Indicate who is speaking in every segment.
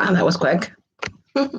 Speaker 1: Wow, that was quick. Okay.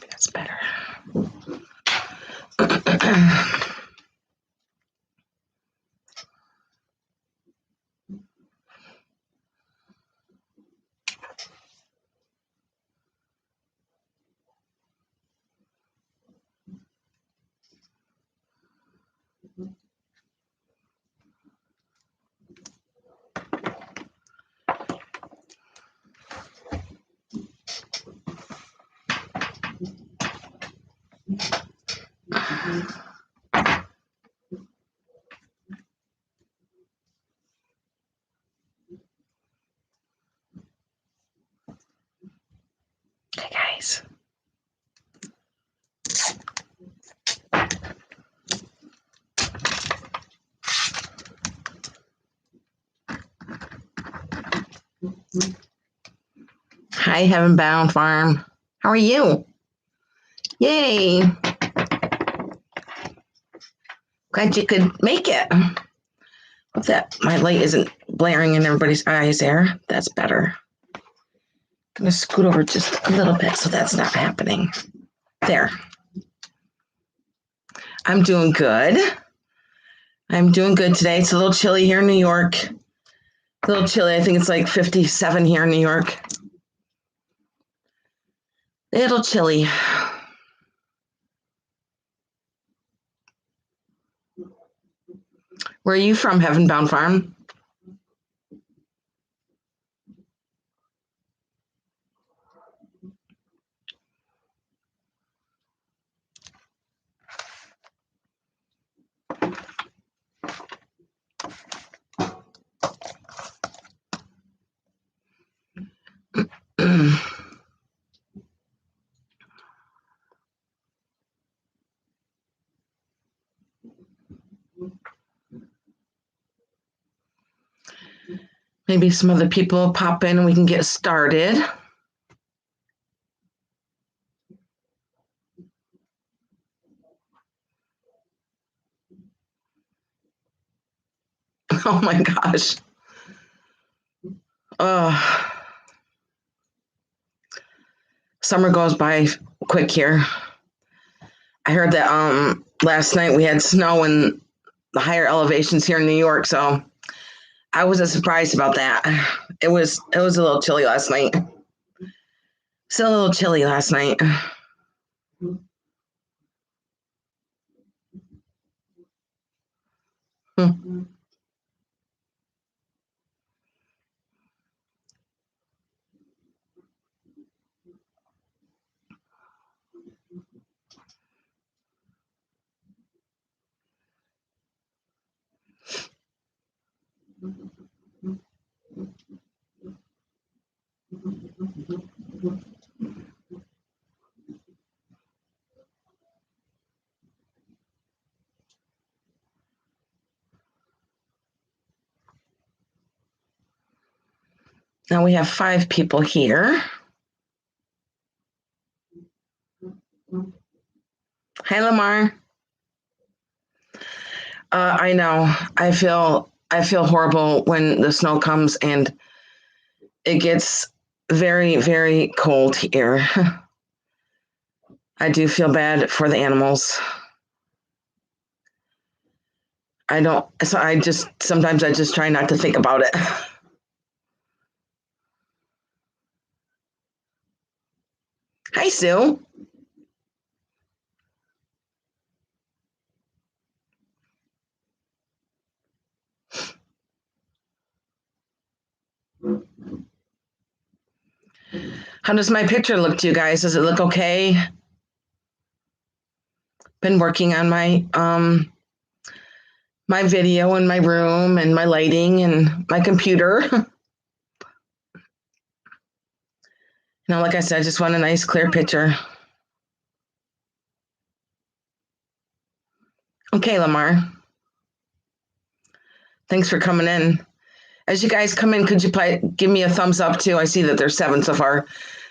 Speaker 1: That's better. Okay, guys. Hi, Heaven Bound Farm. How are you? Yay. Glad you could make it. Hope that my light isn't blaring in everybody's eyes there. That's better. Gonna scoot over just a little bit so that's not happening. There. I'm doing good. I'm doing good today. It's a little chilly here in New York. A little chilly. I think it's like 57 here in New York. A little chilly. Where are you from, Heaven Bound Farm? Maybe some other people pop in and we can get started. Oh my gosh. Summer goes by quick here. I heard that last night we had snow in the higher elevations here in New York, so I wasn't surprised about that. It was a little chilly last night. Still a little chilly last night. Hmm. Now we have 5 people here. Hi, Lamar. I know. I feel horrible when the snow comes and it gets very, very cold here. I do feel bad for the animals. I don't, so I just, sometimes I just try not to think about it. Hi, Sue. How does my picture look to you guys? Does it look okay? Been working on my video in my room and my lighting and my computer. Like I said, I just want a nice clear picture. Okay, Lamar. Thanks for coming in. As you guys come in, could you give me a thumbs up too? I see that there's 7 so far,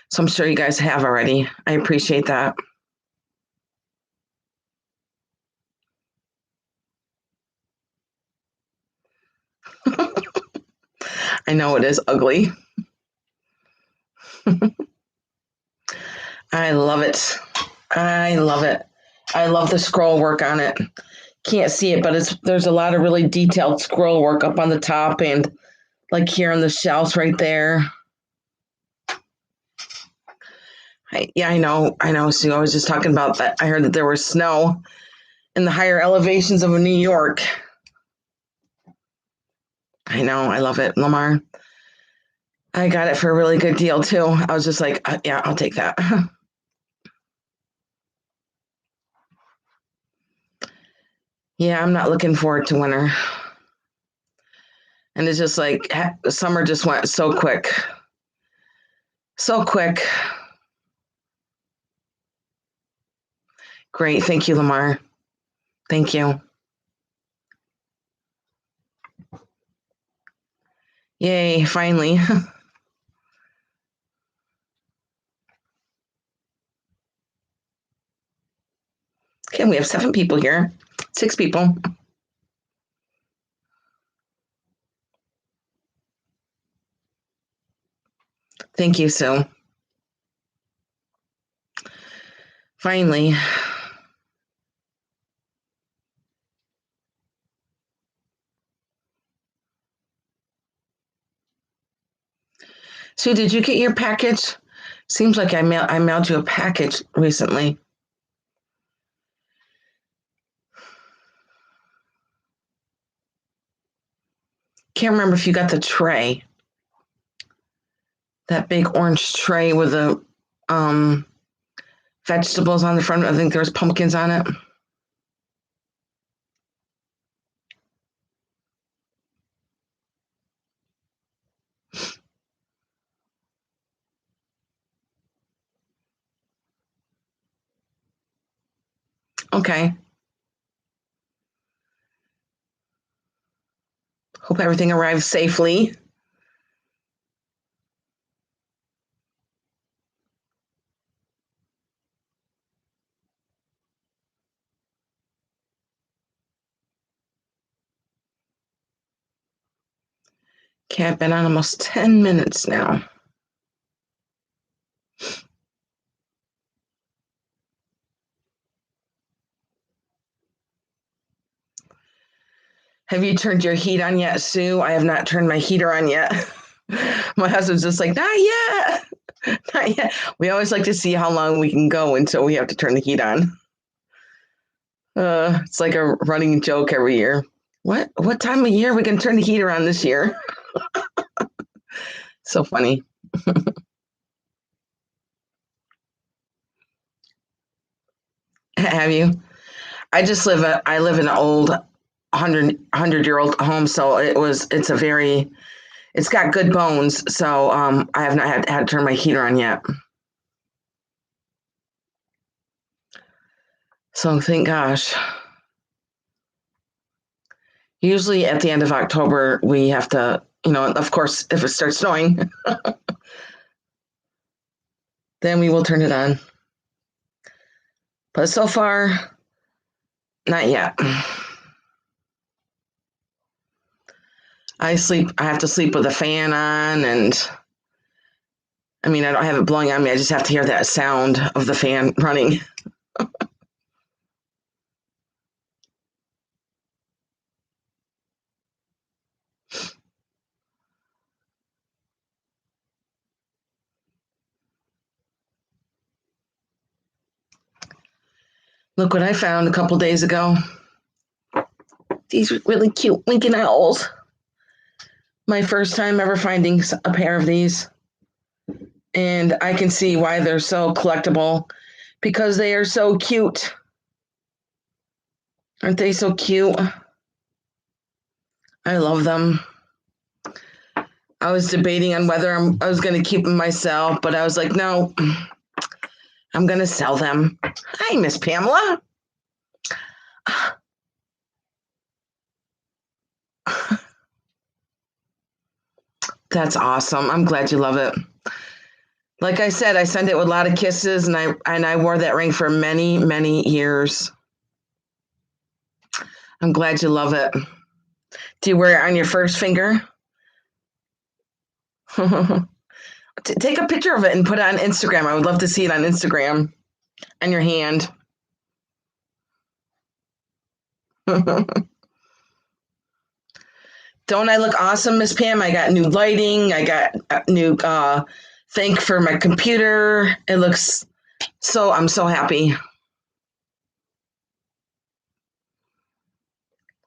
Speaker 1: so I'm sure you guys have already. I appreciate that. I know it is ugly. I love it. I love it. I love the scroll work on it. Can't see it, but there's a lot of really detailed scroll work up on the top and like here on the shelves right there. I know, Sue. I was just talking about that. I heard that there was snow in the higher elevations of New York. I know. I love it, Lamar. I got it for a really good deal too. I was just like, yeah, I'll take that. Yeah, I'm not looking forward to winter. And it's just like summer just went so quick. So quick. Great. Thank you, Lamar. Thank you. Yay, finally. Okay, we have 7 people here. 6 people. Thank you, Sue. Finally. Sue, did you get your package? Seems like I mailed you a package recently. Can't remember if you got the tray. That big orange tray with the vegetables on the front. I think there was pumpkins on it. Okay. Hope everything arrives safely. Okay, I've been on almost 10 minutes now. Have you turned your heat on yet, Sue? I have not turned my heater on yet. My husband's just like, not yet. Not yet. We always like to see how long we can go until we have to turn the heat on. It's like a running joke every year. What time of year are we gonna turn the heater on this year? So funny. Have you? I live in an old 100-year-old home, so it's got good bones. So I have not had to turn my heater on yet. So thank gosh. Usually at the end of October, we have to, of course, if it starts snowing, then we will turn it on. But so far, not yet. I have to sleep with a fan on, and I mean, I don't have it blowing on me. I just have to hear that sound of the fan running. Look what I found a couple days ago. These really cute Lincoln Owls. My first time ever finding a pair of these. And I can see why they're so collectible, because they are so cute. Aren't they so cute? I love them. I was debating on whether I was going to keep them myself, but I was like, no, I'm going to sell them. Hi, Miss Pamela. That's awesome. I'm glad you love it. Like I said, I sent it with a lot of kisses, and I wore that ring for many, many years. I'm glad you love it. Do you wear it on your first finger? Take a picture of it and put it on Instagram. I would love to see it on Instagram on your hand. Don't I look awesome, Miss Pam? I got new lighting. I got a new thing for my computer. It looks so, I'm so happy.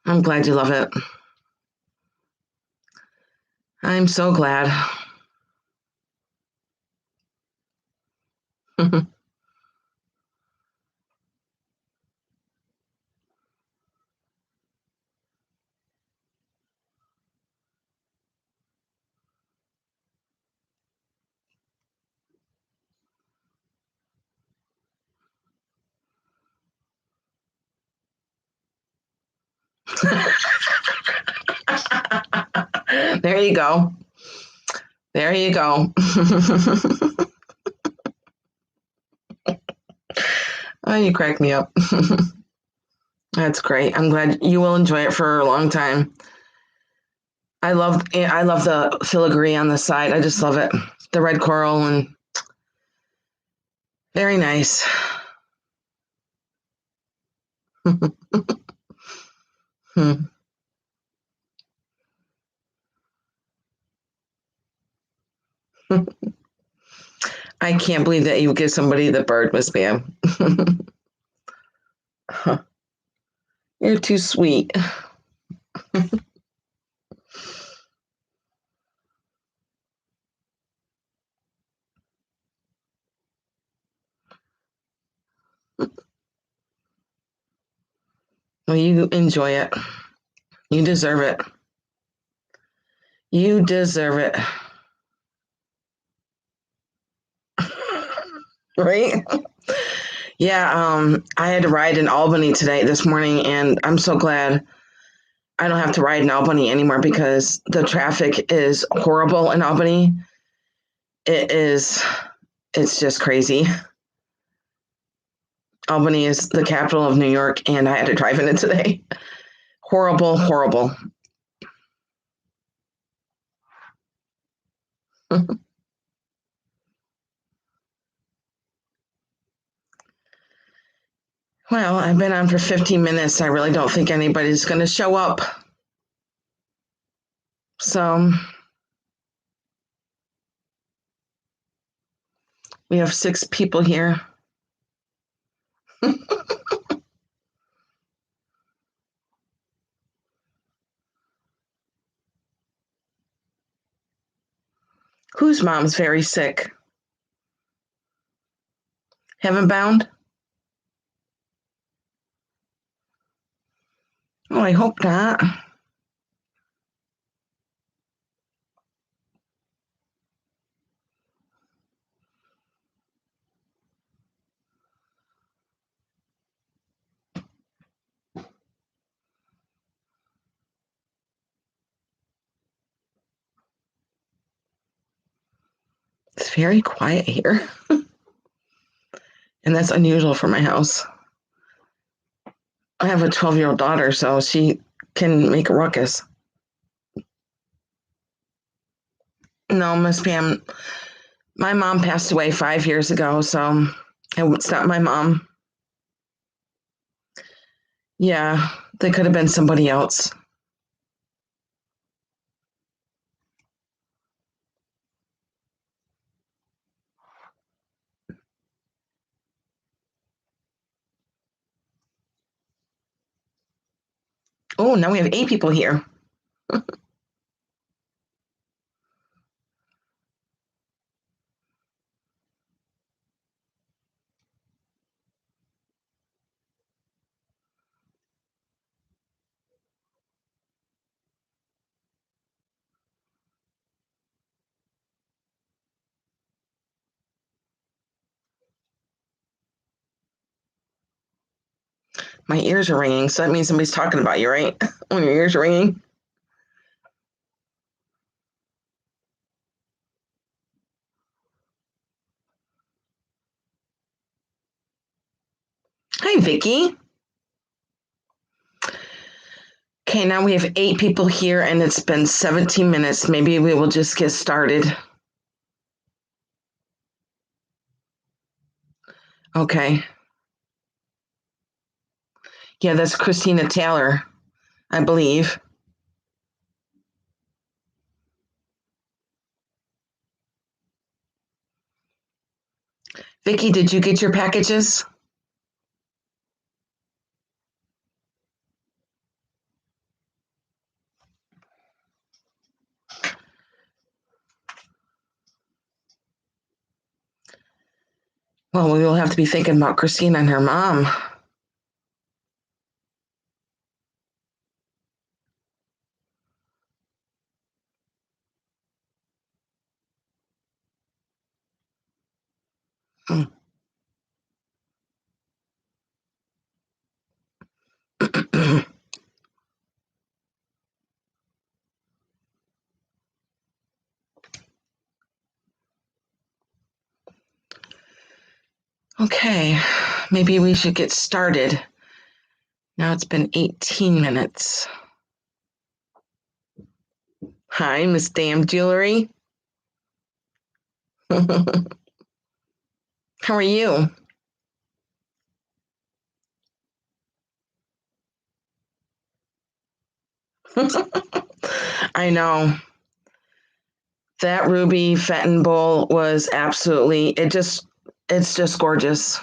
Speaker 1: I'm glad you love it. I'm so glad. There you go. There you go. Oh, you crack me up. That's great. I'm glad you will enjoy it for a long time. I love the filigree on the side. I just love it. The red coral, and very nice. Hmm. I can't believe that you give somebody the bird, Miss Pam. You're too sweet. Well, you enjoy it. You deserve it. You deserve it. Right? Yeah, I had to ride in Albany today, this morning, and I'm so glad I don't have to ride in Albany anymore, because the traffic is horrible in Albany. It is, it's just crazy. Albany is the capital of New York, and I had to drive in it today. Horrible, horrible. Well, I've been on for 15 minutes. I really don't think anybody's going to show up. So we have 6 people here. Whose mom's very sick? Heaven bound? Oh, I hope not. It's very quiet here, and that's unusual for my house. I have a 12-year-old daughter, so she can make a ruckus. No, Miss Pam, my mom passed away 5 years ago, so it's not my mom. Yeah, they could have been somebody else. Oh, now we have 8 people here. My ears are ringing, so that means somebody's talking about you, right? When your ears are ringing. Hi, Vicky. Okay, now we have 8 people here, and it's been 17 minutes. Maybe we will just get started. Okay. Yeah, that's Christina Taylor, I believe. Vicky, did you get your packages? Well, we will have to be thinking about Christina and her mom. Hmm. Okay, maybe we should get started. Now it's been 18 minutes. Hi, Miss Damn Jewelry. How are you? I know. That ruby Fenton bowl was absolutely, it's just gorgeous.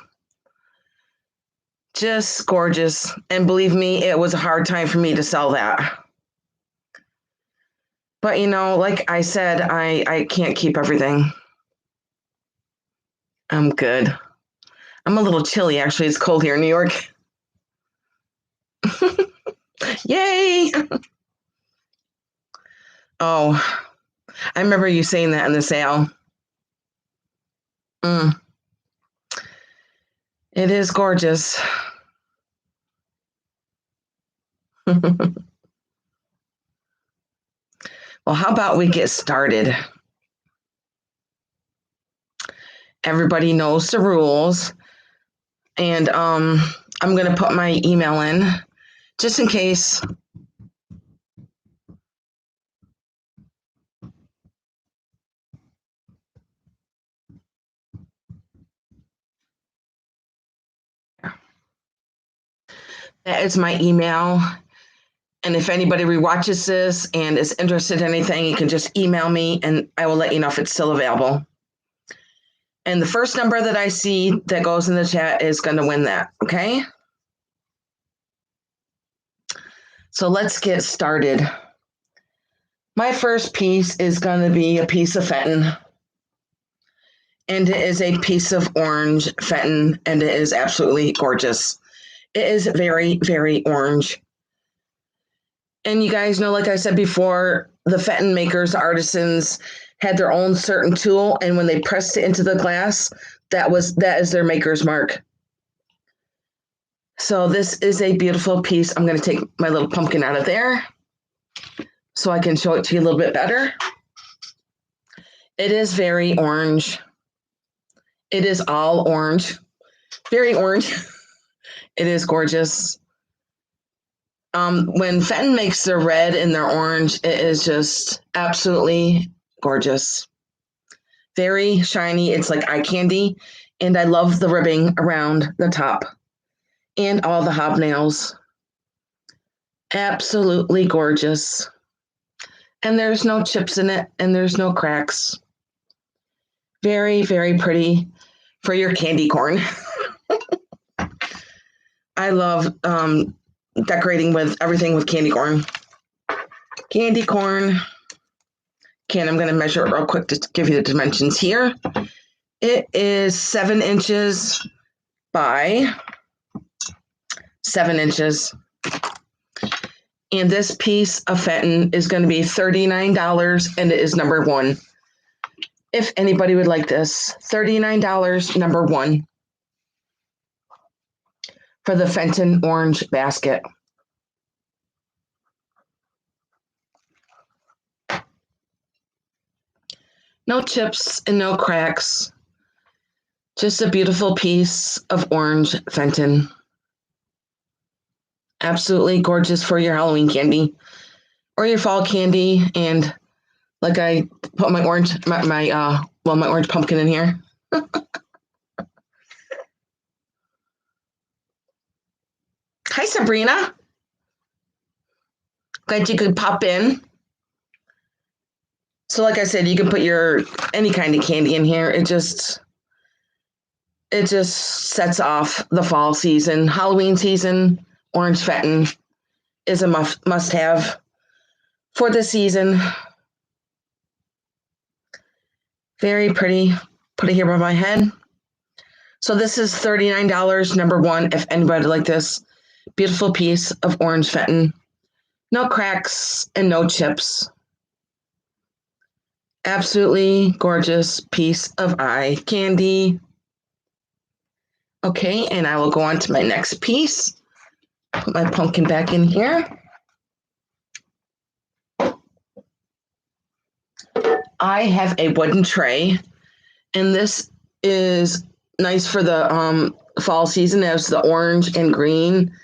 Speaker 1: Just gorgeous. And believe me, it was a hard time for me to sell that. But like I said, I can't keep everything. I'm good. I'm a little chilly, actually. It's cold here in New York. Yay! Oh, I remember you saying that in the sale. Mm, it is gorgeous. Well, how about we get started? Everybody knows the rules. And I'm going to put my email in just in case. That is my email. And if anybody rewatches this and is interested in anything, you can just email me and I will let you know if it's still available. And the first number that I see that goes in the chat is going to win that. Okay. So let's get started. My first piece is going to be a piece of Fenton. And it is a piece of orange Fenton, and it is absolutely gorgeous. It is very, very orange. And you guys know, like I said before, the Fenton makers, artisans, had their own certain tool, and when they pressed it into the glass, that is their maker's mark. So this is a beautiful piece. I'm going to take my little pumpkin out of there so I can show it to you a little bit better. It is very orange. It is all orange. Very orange. It is gorgeous. When Fenton makes their red and their orange, it is just absolutely gorgeous. Very shiny. It's like eye candy. And I love the ribbing around the top and all the hobnails. Absolutely gorgeous. And there's no chips in it and there's no cracks. Very, very pretty for your candy corn. I love decorating with everything with candy corn. Candy corn. Okay, and I'm going to measure it real quick to give you the dimensions here. It is 7 inches by 7 inches. And this piece of Fenton is going to be $39, and it is number 1. If anybody would like this, $39, number 1, for the Fenton orange basket. No chips and no cracks. Just a beautiful piece of orange Fenton. Absolutely gorgeous for your Halloween candy or your fall candy. And like I put my orange pumpkin in here. Hi, Sabrina. Glad you could pop in. So like I said, you can put any kind of candy in here. It just sets off the fall season. Halloween season, orange Fenton is a must-have for the season. Very pretty. Put it here by my head. So this is $39, number 1, if anybody like this. Beautiful piece of orange Fenton. No cracks and no chips. Absolutely gorgeous piece of eye candy. Okay, and I will go on to my next piece. Put my pumpkin back in here. I have a wooden tray, and this is nice for the fall season. It has the orange and green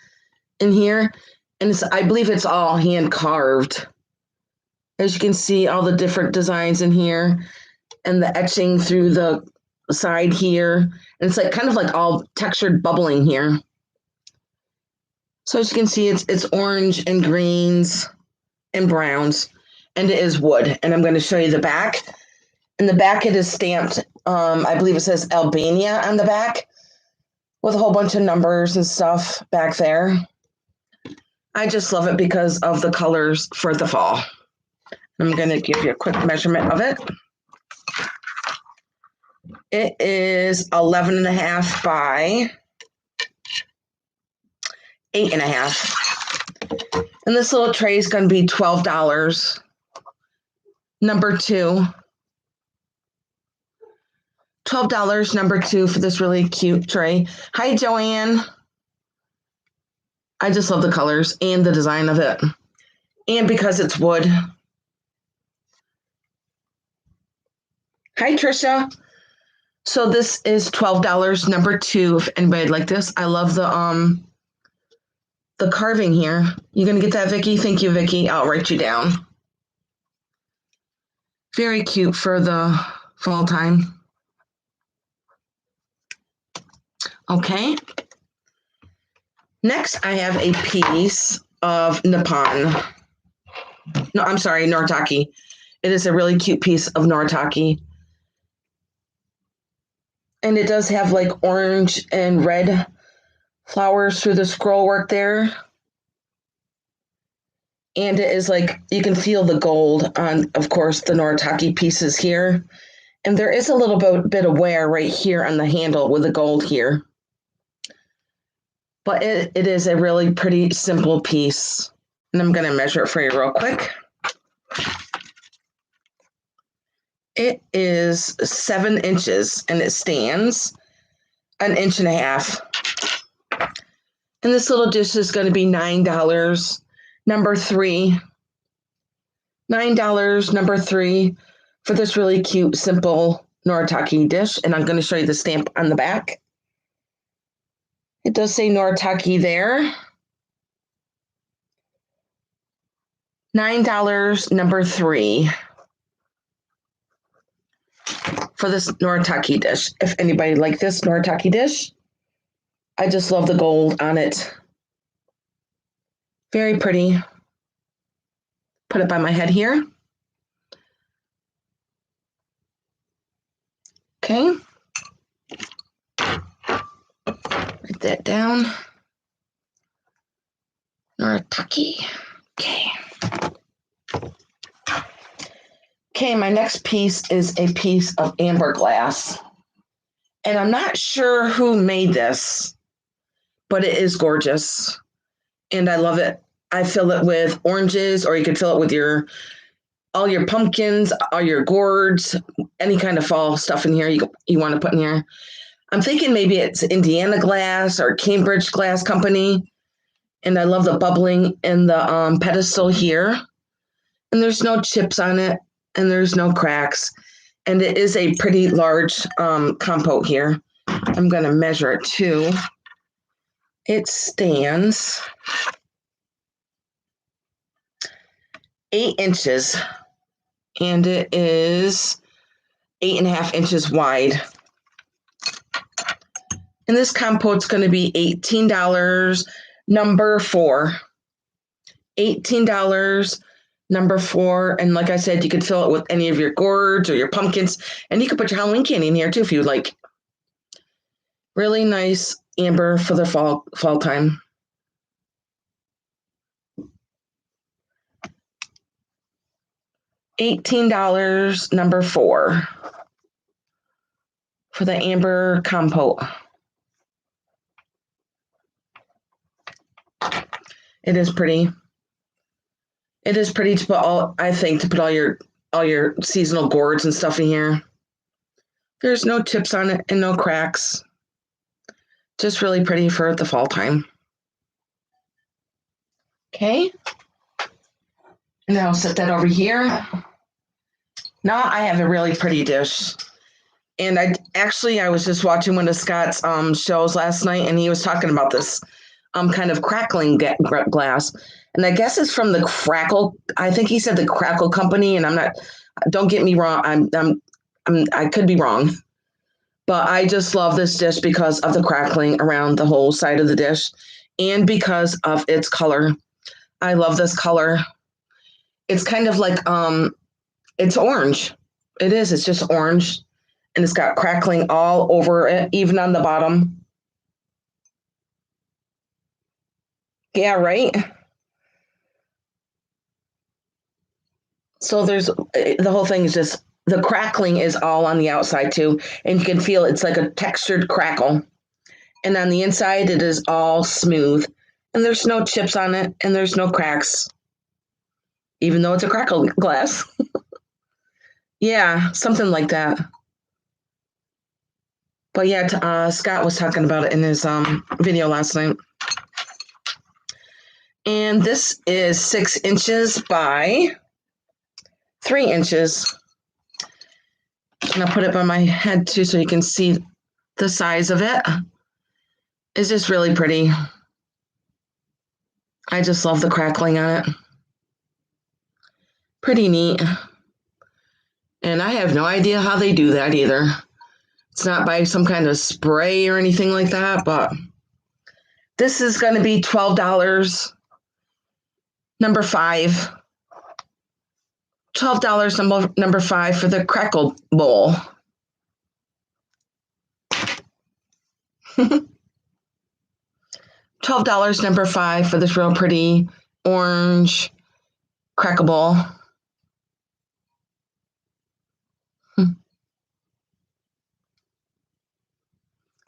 Speaker 1: in here, and I believe it's all hand carved. As you can see, all the different designs in here, and the etching through the side here, and it's like kind of like all textured bubbling here. So as you can see, it's orange and greens and browns, and it is wood. And I'm going to show you the back. In the back, it is stamped. I believe it says Albania on the back, with a whole bunch of numbers and stuff back there. I just love it because of the colors for the fall. I'm going to give you a quick measurement of it. It is 11.5 by 8.5. And this little tray is going to be $12. Number 2. $12, number 2, for this really cute tray. Hi, Joanne. I just love the colors and the design of it. And because it's wood. Hi, Trisha. So this is $12, number 2, if anybody'd like this. I love the carving here. You gonna get that, Vicky? Thank you, Vicky. I'll write you down. Very cute for the fall time. Okay. Next, I have a piece of Nippon. No, I'm sorry, Noritake. It is a really cute piece of Noritake. And it does have like orange and red flowers through the scroll work there. And it is like, you can feel the gold on, of course, the Noritake pieces here. And there is a little bit of wear right here on the handle with the gold here. But it is a really pretty simple piece. And I'm going to measure it for you real quick. It is 7 inches and it stands 1.5 inches. And this little dish is going to be $9, number 3. $9, number 3, for this really cute, simple Noritake dish. And I'm going to show you the stamp on the back. It does say Noritake there. $9, number 3, for this Noritake dish. If anybody like this Noritake dish, I just love the gold on it. Very pretty. Put it by my head here. Okay. Write that down. Noritake. Okay. Okay, my next piece is a piece of amber glass. And I'm not sure who made this, but it is gorgeous. And I love it. I fill it with oranges, or you could fill it with all your pumpkins, all your gourds, any kind of fall stuff in here you want to put in here. I'm thinking maybe it's Indiana Glass or Cambridge Glass Company. And I love the bubbling in the pedestal here. And there's no chips on it, and there's no cracks. And it is a pretty large compote here. I'm going to measure it too. It stands 8 inches, and it is 8.5 inches wide. And this compote's going to be $18, number 4. $18, number 4. And like I said, you could fill it with any of your gourds or your pumpkins, and you could put your Halloween candy in here too if you like. Really nice amber for the fall time. $18, number 4, for the amber compote. It is pretty. It is pretty to put all your seasonal gourds and stuff in here. There's no chips on it and no cracks. Just really pretty for the fall time. Okay. And then I'll set that over here. Now I have a really pretty dish. And I was just watching one of Scott's shows last night, and he was talking about this kind of crackling glass. And I guess it's from the Crackle. I think he said the Crackle Company, and don't get me wrong. I could be wrong, but I just love this dish because of the crackling around the whole side of the dish, and because of its color. I love this color. It's kind of like it's orange. It is. It's just orange, and it's got crackling all over it, even on the bottom. Yeah, right. So the whole thing is just, the crackling is all on the outside too, and you can feel it's like a textured crackle. And on the inside, it is all smooth, and there's no chips on it, and there's no cracks, even though it's a crackle glass. Yeah, something like that. But yeah, Scott was talking about it in his video last night. And this is 6 inches by 3 inches. And I'll put it by my head too so you can see the size of it. It's just really pretty. I just love the crackling on it. Pretty neat. And I have no idea how they do that either. It's not by some kind of spray or anything like that, but this is going to be $12, number 5. $12, number 5, for the crackle bowl. $12, number 5, for this real pretty orange crackable.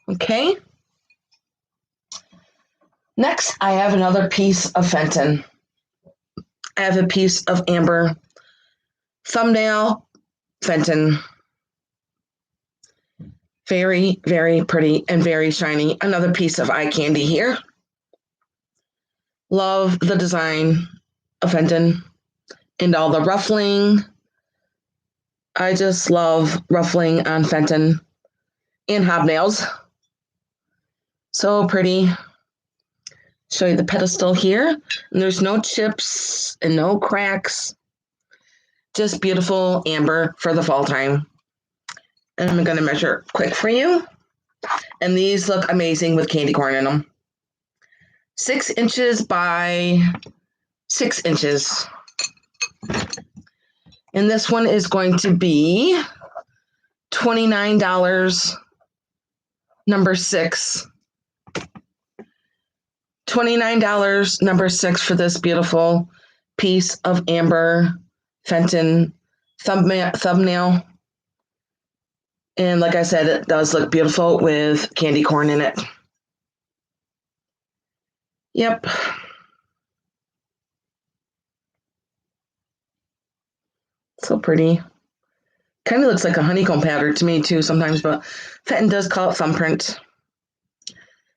Speaker 1: Okay. Next, I have another piece of Fenton. I have a piece of amber thumbnail Fenton. Very, very pretty and very shiny. Another piece of eye candy here. Love the design of Fenton and all the ruffling. I just love ruffling on Fenton and hobnails. So pretty. Show you the pedestal here. And there's no chips and no cracks. Just beautiful amber for the fall time. And I'm going to measure quick for you. And these look amazing with candy corn in them. 6 inches by 6 inches. And this one is going to be $29, number 6. $29, number 6 for this beautiful piece of amber Fenton thumbnail. And like I said, it does look beautiful with candy corn in it. Yep. So pretty. Kind of looks like a honeycomb pattern to me too sometimes, but Fenton does call it thumbprint.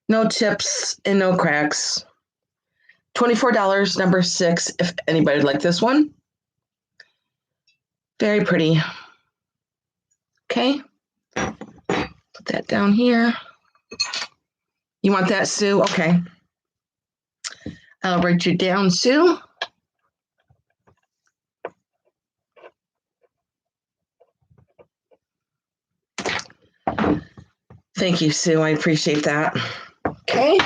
Speaker 1: No chips and no cracks. $24, number 6, if anybody would like this one. Very pretty. Okay. Put that down here. You want that, Sue? Okay. I'll write you down, Sue. Thank you, Sue. I appreciate that. Okay.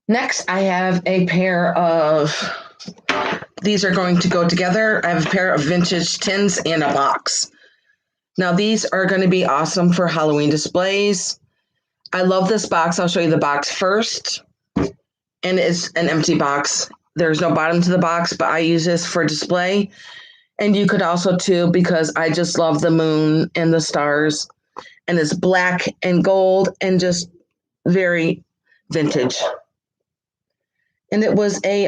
Speaker 1: Next, I have a pair of, these are going to go together. I have a pair of vintage tins and a box. Now, these are going to be awesome for Halloween displays. I love this box. I'll show you the box first. And it's an empty box. There's no bottom to the box, but I use this for display. And you could also too, because I just love the moon and the stars. And it's black and gold and just very vintage. And it was a,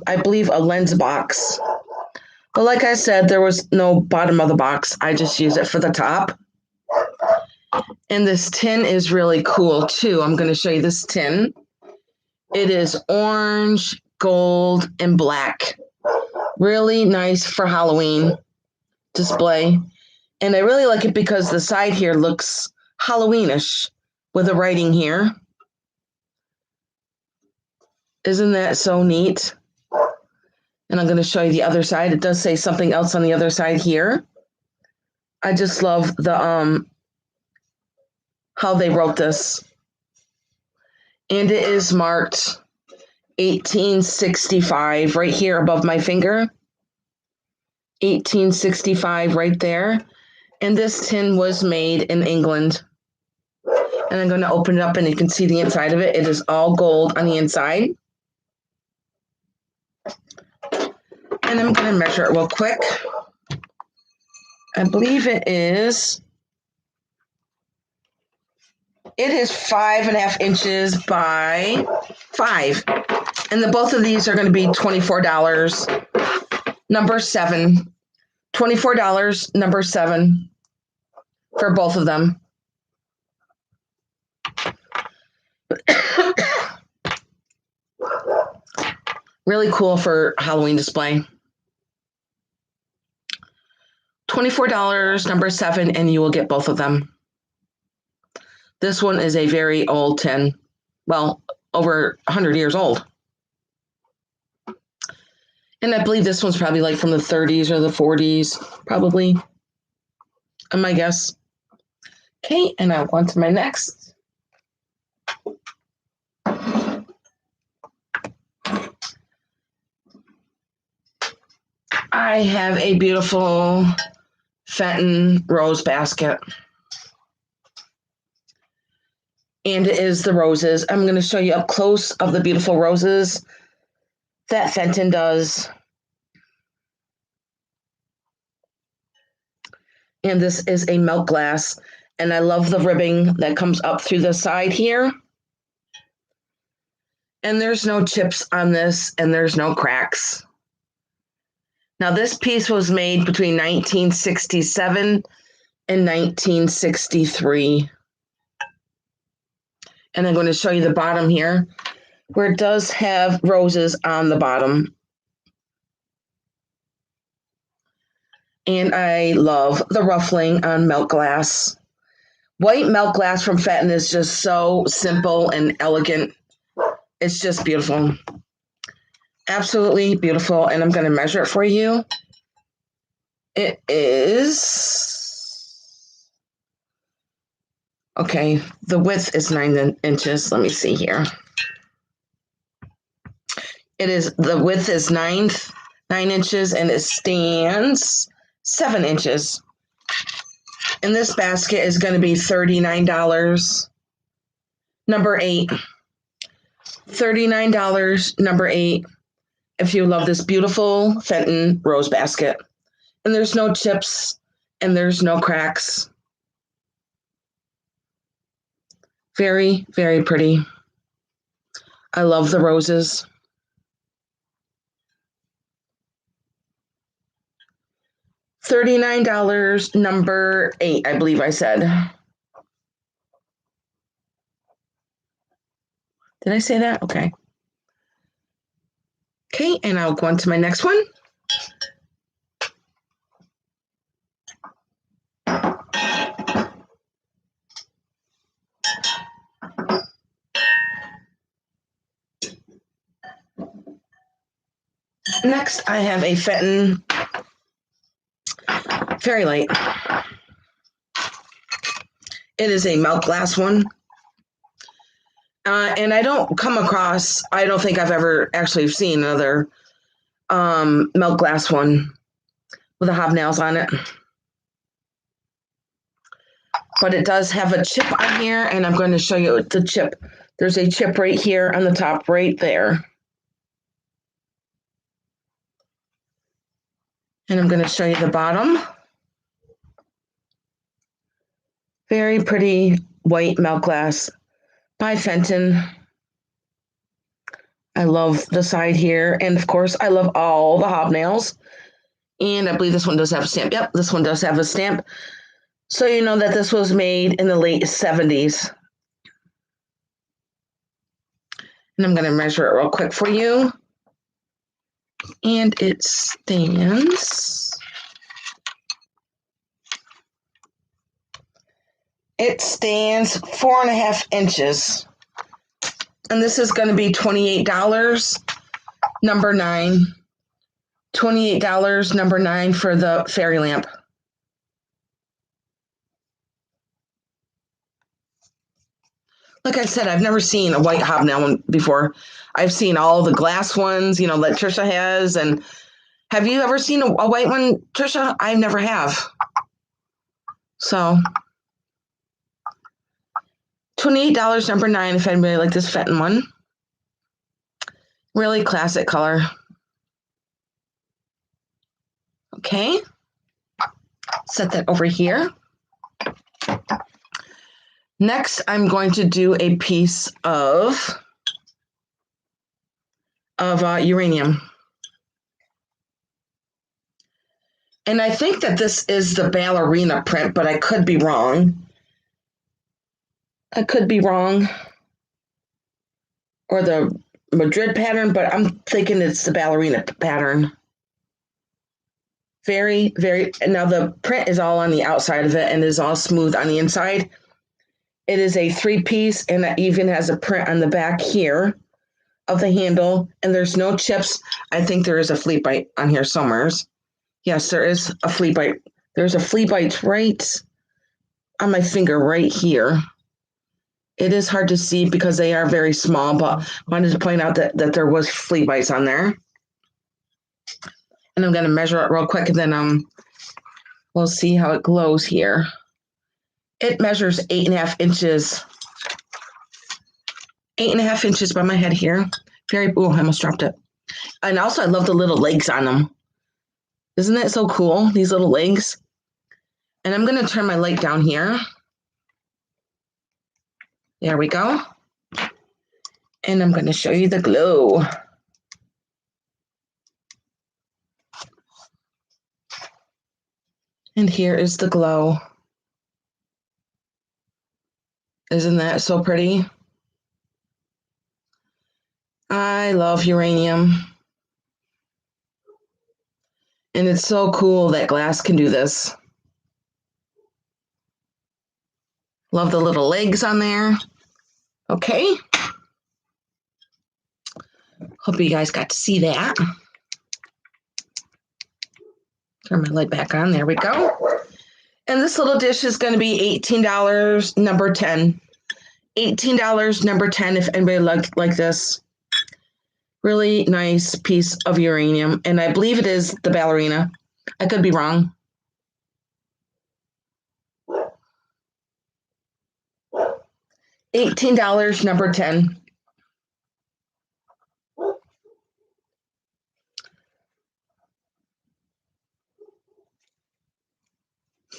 Speaker 1: I believe, a lens box. But like I said, there was no bottom of the box. I just use it for the top. And this tin is really cool too. I'm going to show you this tin. It is orange, gold, and black. Really nice for Halloween display. And I really like it because the side here looks Halloweenish with the writing here. Isn't that so neat? And I'm going to show you the other side. It does say something else on the other side here. I just love the how they wrote this. And it is marked 1865 right here above my finger. 1865 right there. And this tin was made in England. And I'm going to open it up and you can see the inside of it. It is all gold on the inside. And I'm going to measure it real quick. I believe it is 5.5 inches by 5. And both of these are going to be $24. Number 7. $24, number 7 for both of them. Really cool for Halloween display. $24, number 7, and you will get both of them. This one is a very old tin. Well, over 100 years old. And I believe this one's probably like from the 30s or the 40s, probably. My guess. Okay, and I'll go on to my next. I have a beautiful Fenton rose basket. And it is the roses. I'm going to show you up close of the beautiful roses. that Fenton does. And this is a milk glass. And I love the ribbing that comes up through the side here. And there's no chips on this, and there's no cracks. Now, this piece was made between 1967 and 1963. And I'm going to show you the bottom here, where it does have roses on the bottom. And I love the ruffling on milk glass. White milk glass from Fenton is just so simple and elegant. It's just beautiful. Absolutely beautiful. And I'm going to measure it for you. It is... Okay, the width is 9 inches. Let me see here. The width is 9 inches, and it stands 7 inches. And this basket is going to be $39. Number 8. $39, number 8. If you love this beautiful Fenton rose basket. And there's no chips, and there's no cracks. Very, very pretty. I love the roses. $39, number 8, I believe I said. Did I say that? Okay. Okay, and I'll go on to my next one. Next, I have a Fenton Fairy Light. It is a milk glass one. And I don't think I've ever actually seen another milk glass one with the hobnails on it. But it does have a chip on here, and I'm going to show you the chip. There's a chip right here on the top, right there. And I'm going to show you the bottom. Very pretty white milk glass by Fenton. I love the side here. And of course, I love all the hobnails. And I believe this one does have a stamp. Yep, this one does have a stamp. So you know that this was made in the late 70s. And I'm going to measure it real quick for you. And it stands... It stands 4.5 inches. And this is going to be $28, number 9. $28, number 9 for the fairy lamp. Like I said, I've never seen a white hobnail one before. I've seen all the glass ones, that Trisha has. And have you ever seen a white one, Trisha? I never have. So... $28, number 9, if anybody like this Fenton one. Really classic color. Okay. Set that over here. Next, I'm going to do a piece of uranium. And I think that this is the ballerina print, but I could be wrong. Or the Madrid pattern, but I'm thinking it's the ballerina pattern. Very, very, now the print is all on the outside of it and is all smooth on the inside. It is a 3-piece, and it even has a print on the back here of the handle, and there's no chips. I think there is a flea bite on here somewhere. Yes, there is a flea bite. There's a flea bite right on my finger right here. It is hard to see because they are very small, but I wanted to point out that there was flea bites on there. And I'm going to measure it real quick, and then we'll see how it glows here. It measures 8.5 inches. 8.5 inches by my head here. I almost dropped it. And also, I love the little legs on them. Isn't that so cool? These little legs. And I'm going to turn my light down here. There we go. And I'm going to show you the glow. And here is the glow. Isn't that so pretty? I love uranium. And it's so cool that glass can do this. Love the little legs on there. Okay. Hope you guys got to see that. Turn my light back on. There we go. And this little dish is going to be $18, number 10. $18, number 10, if anybody like this. Really nice piece of uranium. And I believe it is the ballerina. I could be wrong. $18, number 10.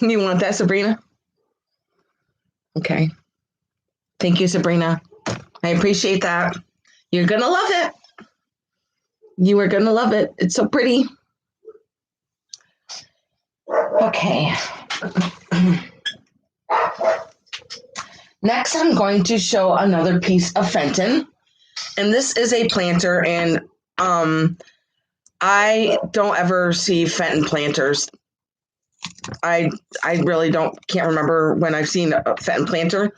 Speaker 1: You want that, Sabrina? Okay. Thank you, Sabrina. I appreciate that. You're going to love it. You are going to love it. It's so pretty. Okay. Next, I'm going to show another piece of Fenton. And this is a planter, and I don't ever see Fenton planters. I really can't remember when I've seen a Fenton planter,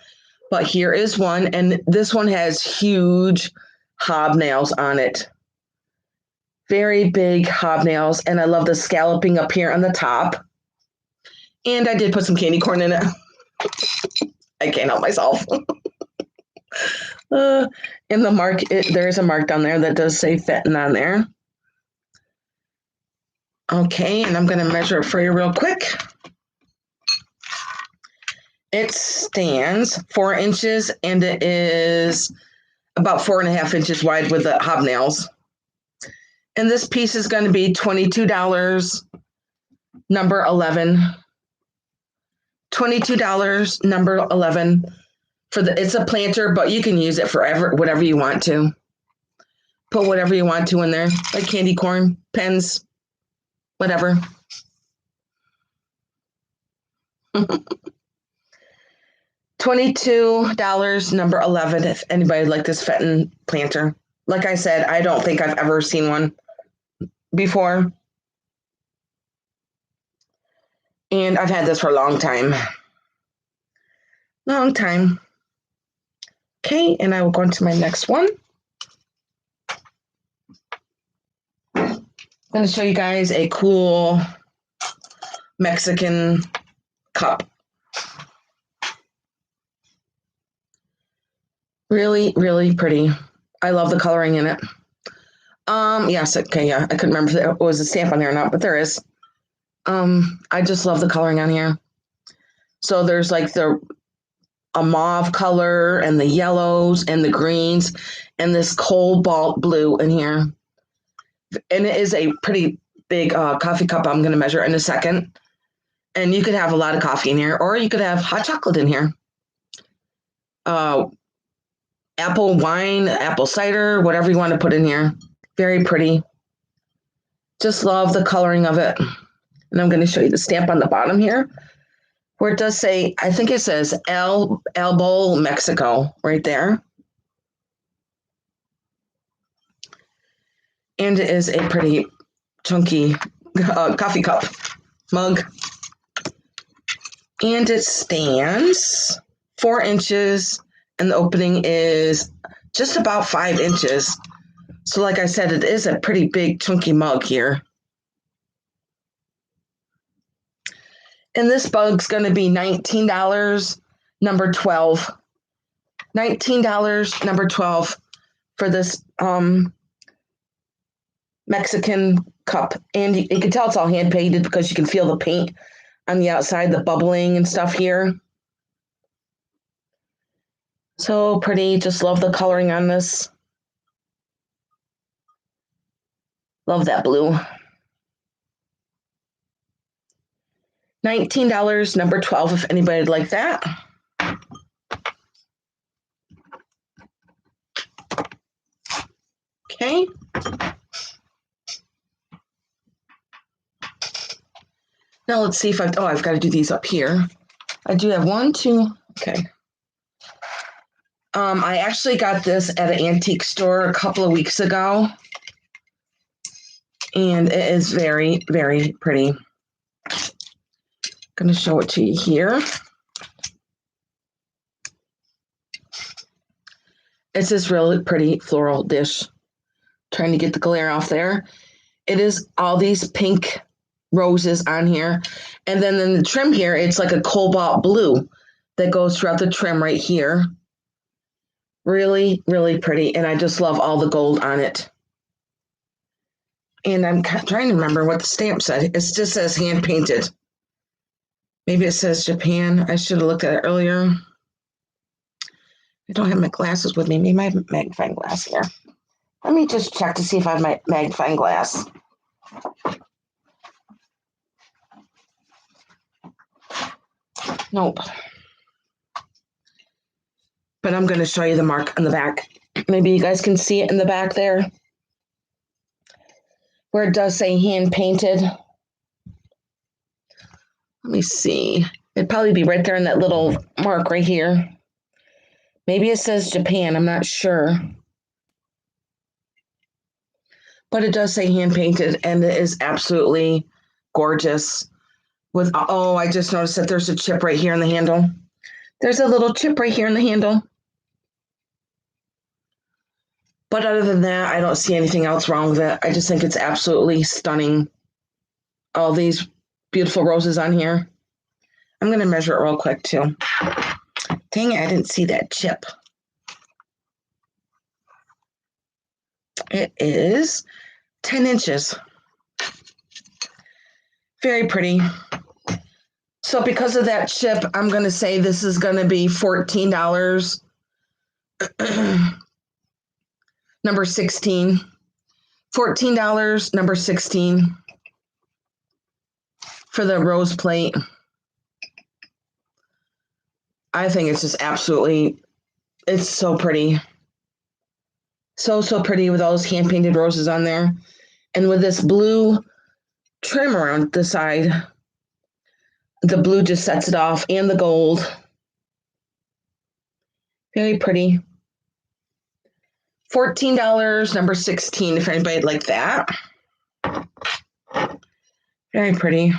Speaker 1: but here is one, and this one has huge hobnails on it. Very big hobnails, and I love the scalloping up here on the top. And I did put some candy corn in it. I can't help myself. In the mark, there is a mark down there that does say Fenton on there. Okay, and I'm going to measure it for you real quick. It stands 4 inches, and it is about 4.5 inches wide with the hobnails. And this piece is going to be $22, number 11. $22, number 11. It's a planter, but you can use it for whatever you want to. Put whatever you want to in there, like candy corn, pens, whatever. $22, number 11, if anybody like this Fenton planter. Like I said, I don't think I've ever seen one before. And I've had this for a long time. Long time. Okay, and I will go into my next one. I'm going to show you guys a cool Mexican cup. Really, really pretty. I love the coloring in it. Yes, okay, yeah. I couldn't remember if there was a stamp on there or not, but there is. I just love the coloring on here. So there's like a mauve color and the yellows and the greens and this cobalt blue in here. And it is a pretty big coffee cup I'm going to measure in a second. And you could have a lot of coffee in here, or you could have hot chocolate in here. Apple wine, apple cider, whatever you want to put in here. Very pretty. Just love the coloring of it. And I'm going to show you the stamp on the bottom here, where it does say, I think it says El Bowl, Mexico, right there. And it is a pretty chunky coffee cup mug. And it stands 4 inches, and the opening is just about 5 inches. So like I said, it is a pretty big chunky mug here. And this mug's going to be $19, number 12. $19, number 12 for this Mexican cup. And you can tell it's all hand painted because you can feel the paint on the outside, the bubbling and stuff here. So pretty. Just love the coloring on this. Love that blue. $19, number 12, if anybody'd like that. Okay. Now let's see if I've got to do these up here. I do have 1, 2, okay. I actually got this at an antique store a couple of weeks ago. And it is very, very pretty. I'm going to show it to you here. It's this really pretty floral dish. Trying to get the glare off there. It is all these pink roses on here. And then in the trim here, it's like a cobalt blue that goes throughout the trim right here. Really, really pretty. And I just love all the gold on it. And I'm trying to remember what the stamp said. It just says hand painted. Maybe it says Japan. I should have looked at it earlier. I don't have my glasses with me. Maybe I have a magnifying glass here. Let me just check to see if I have my magnifying glass. Nope. But I'm going to show you the mark on the back. Maybe you guys can see it in the back there, where it does say hand painted. Let me see. It'd probably be right there in that little mark right here. Maybe it says Japan. I'm not sure. But it does say hand painted, and it is absolutely gorgeous. With I just noticed that there's a chip right here in the handle. There's a little chip right here in the handle. But other than that, I don't see anything else wrong with it. I just think it's absolutely stunning. All these beautiful roses on here. I'm going to measure it real quick, too. Dang it, I didn't see that chip. It is 10 inches. Very pretty. So because of that chip, I'm going to say this is going to be $14. Number 16. $14, number 16 for the rose plate. I think it's just absolutely, it's so pretty. So, so pretty with all those hand-painted roses on there. And with this blue trim around the side, the blue just sets it off, and the gold. Very pretty. $14, number 16, if anybody'd like that. Very pretty.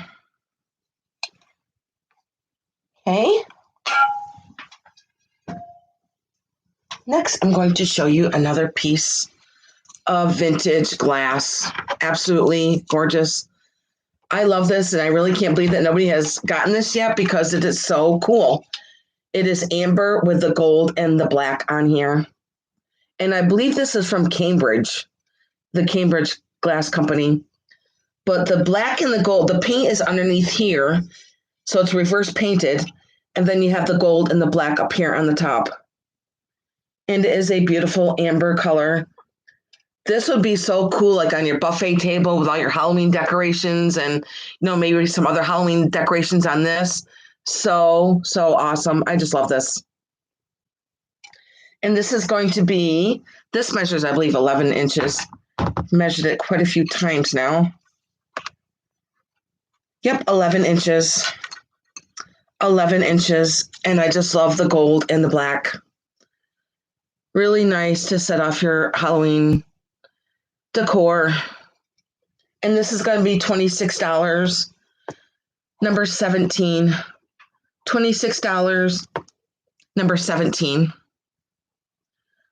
Speaker 1: Okay. Next, I'm going to show you another piece of vintage glass. Absolutely gorgeous. I love this, and I really can't believe that nobody has gotten this yet because it is so cool. It is amber with the gold and the black on here. And I believe this is from Cambridge, the Cambridge Glass Company. But the black and the gold, the paint is underneath here, so it's reverse painted. And then you have the gold and the black up here on the top. And it is a beautiful amber color. This would be so cool, like on your buffet table with all your Halloween decorations and, maybe some other Halloween decorations on this. So, so awesome. I just love this. And this is going to be, this measures, I believe, 11 inches. Measured it quite a few times now. Yep, 11 inches. 11 inches. And I just love the gold and the black. Really nice to set off your Halloween decor. And this is going to be $26. Number 17. $26. Number 17.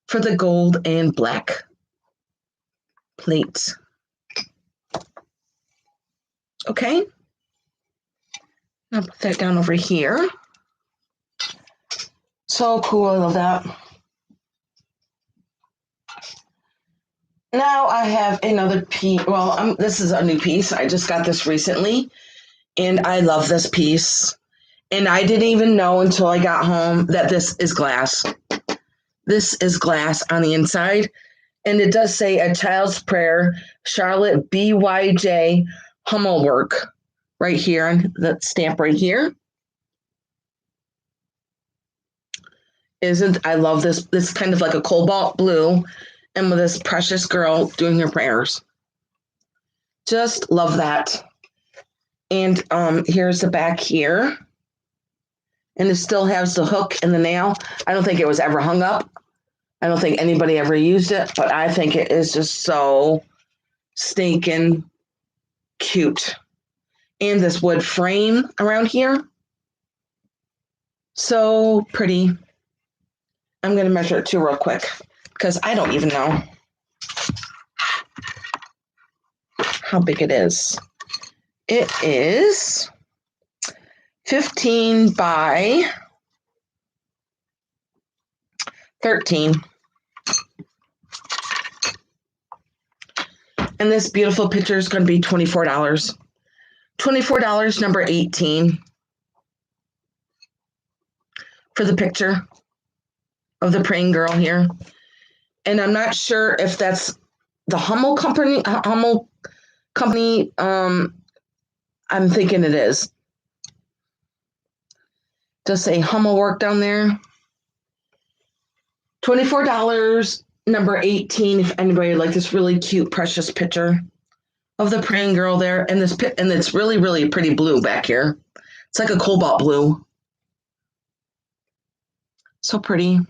Speaker 1: For the gold and black plates. Okay. I'll put that down over here. So cool. I love that. Now I have another piece. Well, this is a new piece. I just got this recently, and I love this piece. And I didn't even know until I got home that this is glass. This is glass on the inside, And it does say A Child's Prayer, Charlotte BYJ Hummelwork, right here on the stamp right here. I love this. This is kind of like a cobalt blue, and with this precious girl doing her prayers. Just love that. And here's the back here. And it still has the hook and the nail. I don't think it was ever hung up. I don't think anybody ever used it, but I think it is just so stinking cute. And this wood frame around here. So pretty. I'm going to measure it too real quick because I don't even know how big it is. It is 15 by 13. And this beautiful picture is going to be $24. $24, number 18, for the picture of the praying girl here. And I'm not sure if that's the Hummel company. I'm thinking it is. Does say Hummel work down there. $24, number 18, if anybody would like this really cute, precious picture of the praying girl there. And it's really, really pretty blue back here. It's like a cobalt blue. So pretty.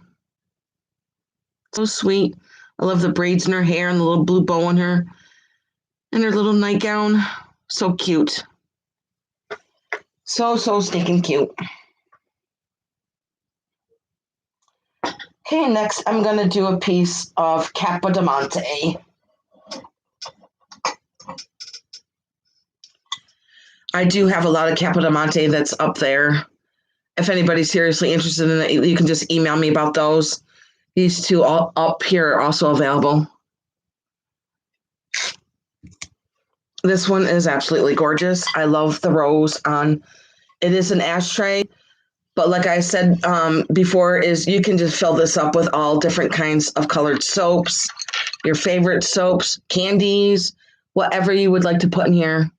Speaker 1: So sweet. I love the braids in her hair and the little blue bow on her and her little nightgown. So cute. So stinking cute. Okay, next I'm going to do a piece of Capodimonte. I do have a lot of Capodimonte that's up there. If anybody's seriously interested in it, you can just email me about those. These two all up here are also available. This one is absolutely gorgeous. I love the rose on. It is an ashtray, but like I said before, is you can just fill this up with all different kinds of colored soaps, your favorite soaps, candies, whatever you would like to put in here.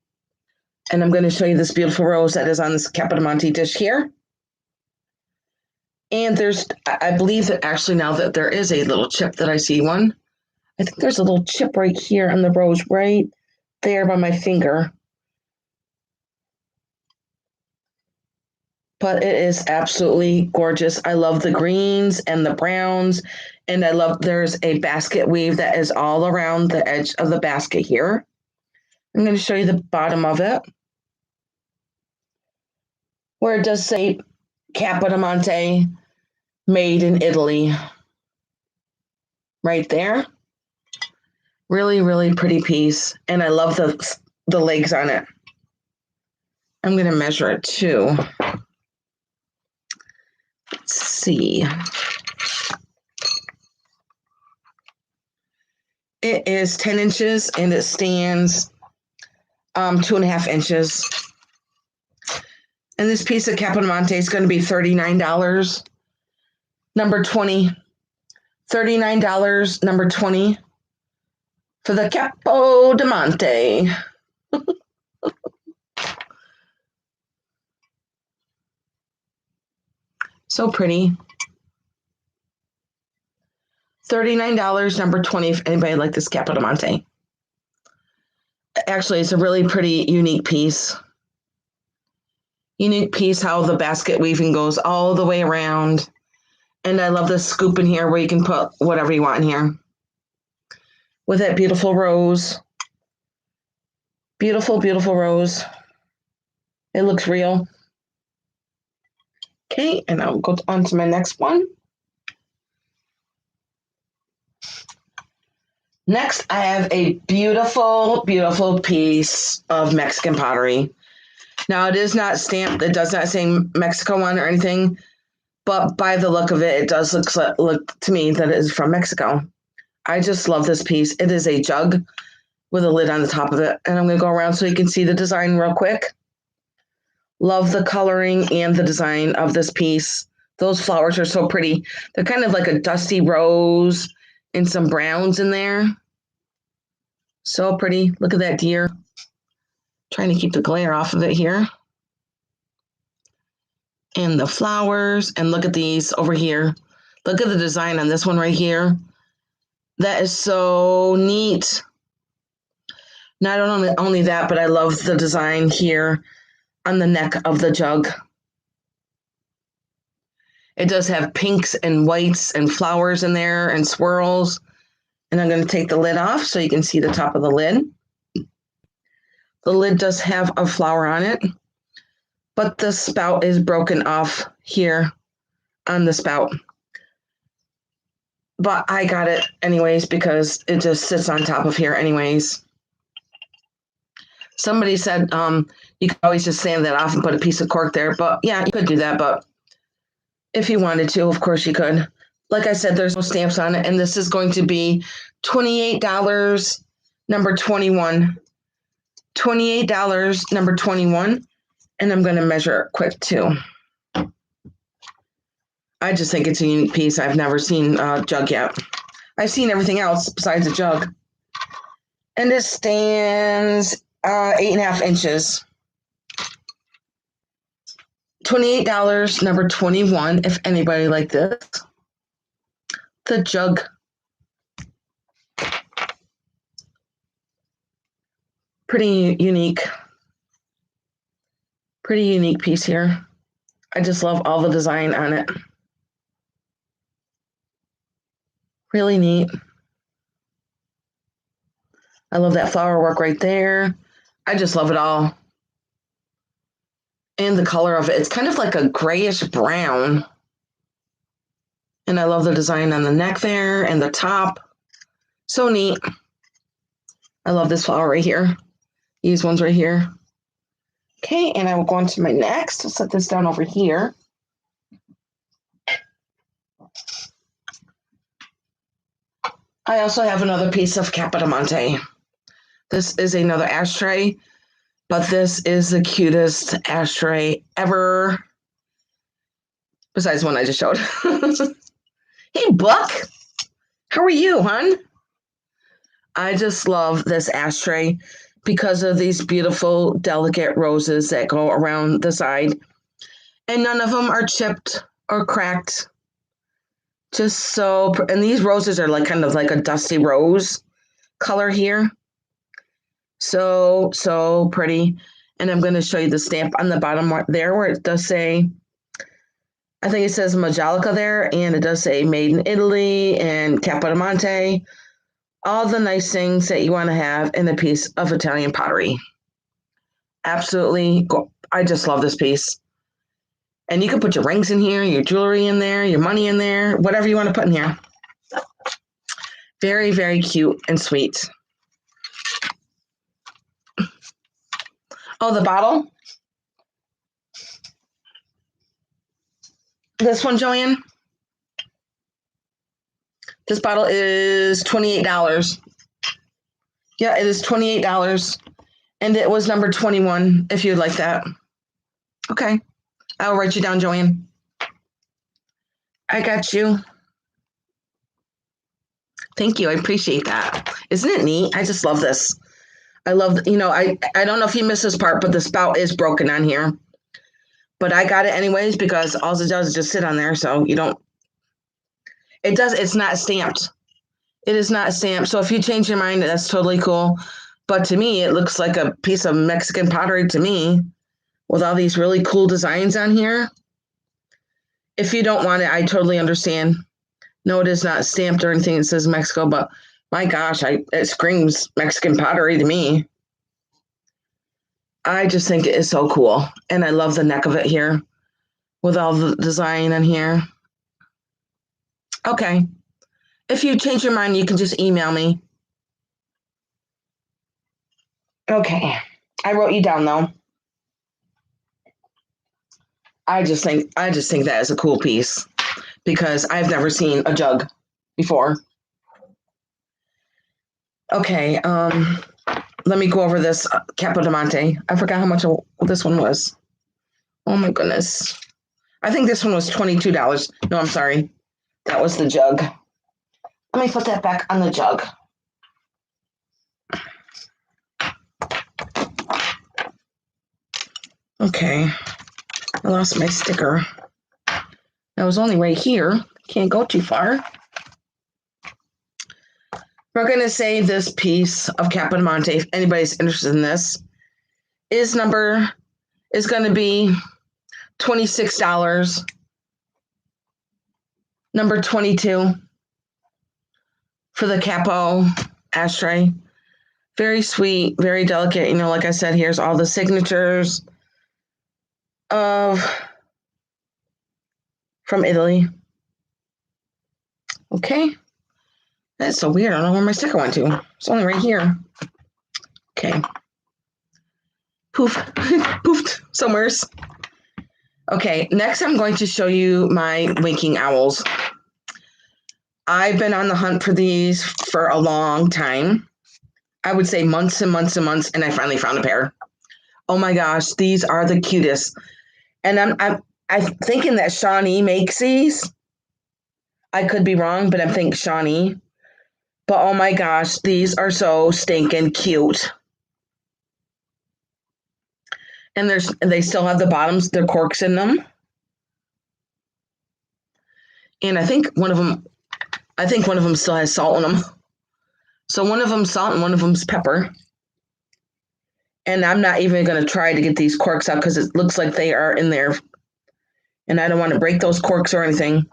Speaker 1: And I'm going to show you this beautiful rose that is on this Capodimonte dish here. And I believe that actually now that there is a little chip that I see one. I think there's a little chip right here on the rose right there by my finger. But it is absolutely gorgeous. I love the greens and the browns. And I love there's a basket weave that is all around the edge of the basket here. I'm going to show you the bottom of it, where it does say Capodimonte, made in Italy. Right there. Really, really pretty piece. And I love the legs on it. I'm going to measure it too. Let's see. It is 10 inches and it stands 2.5 inches. And this piece of Capodimonte is going to be $39. Number 20. $39, number 20 for the Capodimonte. So pretty. $39, number 20, if anybody like this Capodimonte. Actually, it's a really pretty unique piece. Unique piece how the basket weaving goes all the way around. And I love this scoop in here where you can put whatever you want in here. With that beautiful rose. Beautiful, beautiful rose. It looks real. Okay, and I'll go on to my next one. Next, I have a beautiful, beautiful piece of Mexican pottery. Now, it is not stamped. It does not say Mexico on or anything, but by the look of it, it does look to me that it is from Mexico. I just love this piece. It is a jug with a lid on the top of it, and I'm going to go around so you can see the design real quick. Love the coloring and the design of this piece. Those flowers are so pretty. They're kind of like a dusty rose and some browns in there. So pretty. Look at that deer. Trying to keep the glare off of it here. And the flowers. And look at these over here. Look at the design on this one right here. That is so neat. Not only that, but I love the design here on the neck of the jug. It does have pinks and whites and flowers in there and swirls. And I'm going to take the lid off so you can see the top of the lid. The lid does have a flower on it, but the spout is broken off here on the spout. But I got it anyways because it just sits on top of here anyways. Somebody said you could always just sand that off and put a piece of cork there. But yeah, you could do that. But if you wanted to, of course you could. Like I said, there's no stamps on it. And this is going to be $28, number 21. $28, number 21. And I'm going to measure it quick too. I just think it's a unique piece. I've never seen a jug yet. I've seen everything else besides a jug. And it stands 8.5 inches. $28, number 21, if anybody like this. The jug. Pretty unique. Pretty unique piece here. I just love all the design on it. Really neat. I love that flower work right there. I just love it all. And the color of it, it's kind of like a grayish brown. And I love the design on the neck there and the top. So neat. I love this flower right here. These ones right here. Okay, and I will go on to my next. I'll set this down over here. I also have another piece of Capodimonte. This is another ashtray, but this is the cutest ashtray ever. Besides the one I just showed. Hey, Buck. How are you, hon? I just love this ashtray because of these beautiful, delicate roses that go around the side. And none of them are chipped or cracked. Just so, and these roses are like kind of like a dusty rose color here. So pretty. And I'm going to show you the stamp on the bottom there where it does say, I think it says Majolica there, and it does say made in Italy and Capodimonte. All the nice things that you want to have in a piece of Italian pottery. Absolutely. I just love this piece. And you can put your rings in here, your jewelry in there, your money in there, whatever you want to put in here. Very, very cute and sweet. Oh, the bottle. This one, Joanne. This bottle is $28. Yeah, it is $28. And it was number 21, if you'd like that. Okay. I'll write you down, Joanne. I got you. Thank you. I appreciate that. Isn't it neat? I just love this. I love, I don't know if you missed this part, but the spout is broken on here. But I got it anyways because all it does is just sit on there. So you don't, it's not stamped. It is not stamped. So if you change your mind, that's totally cool. But to me, it looks like a piece of Mexican pottery to me with all these really cool designs on here. If you don't want it, I totally understand. No, it is not stamped or anything. It says Mexico, but my gosh, it screams Mexican pottery to me. I just think it is so cool. And I love the neck of it here with all the design on here. Okay. If you change your mind, you can just email me. Okay. I wrote you down though. I just think that is a cool piece because I've never seen a jug before. Okay, let me go over this Capodimonte. I forgot how much this one was. Oh my goodness. I think this one was $22. No, I'm sorry. That was the jug. Let me put that back on the jug. Okay, I lost my sticker. It was only right here. Can't go too far. We're going to say this piece of Capodimonte, if anybody's interested in this, is going to be $26. Number 22 for the Capo ashtray. Very sweet, very delicate. You know, like I said, here's all the signatures from Italy. Okay. That's so weird. I don't know where my sticker went to. It's only right here. Okay. Poof. Poofed somewheres. Okay, next I'm going to show you my winking owls. I've been on the hunt for these for a long time. I would say months and months and months, and I finally found a pair. Oh my gosh, these are the cutest. And I'm thinking that Shawnee makes these. I could be wrong, but I'm thinking Shawnee. But oh my gosh, these are so stinking cute. And they still have the bottoms, their corks in them. And I think one of them still has salt in them. So one of them's salt and one of them's pepper. And I'm not even going to try to get these corks out because it looks like they are in there. And I don't want to break those corks or anything.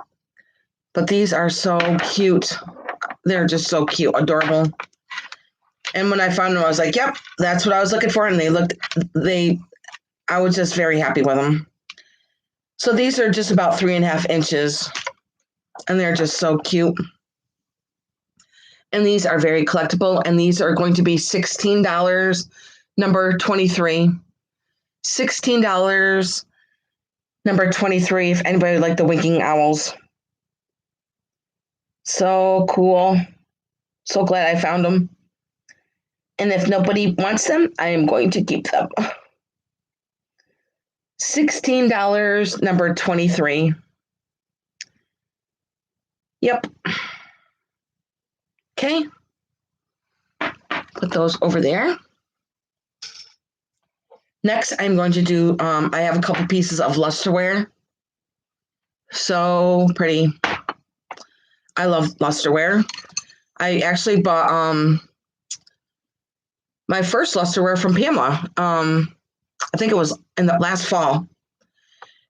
Speaker 1: But these are so cute. They're just so cute, adorable. And when I found them, I was like, yep, that's what I was looking for. And I was just very happy with them. So these are just about 3.5 inches. And they're just so cute. And these are very collectible. And these are going to be $16, number 23. $16, number 23, if anybody would like the winking owls. So cool. So glad I found them. And if nobody wants them, I am going to keep them. $16, number 23. Yep. Okay. Put those over there. Next, I'm going to do, I have a couple pieces of lusterware. So pretty. I love lusterware. I actually bought my first lusterware from Pamela. I think it was in the last fall.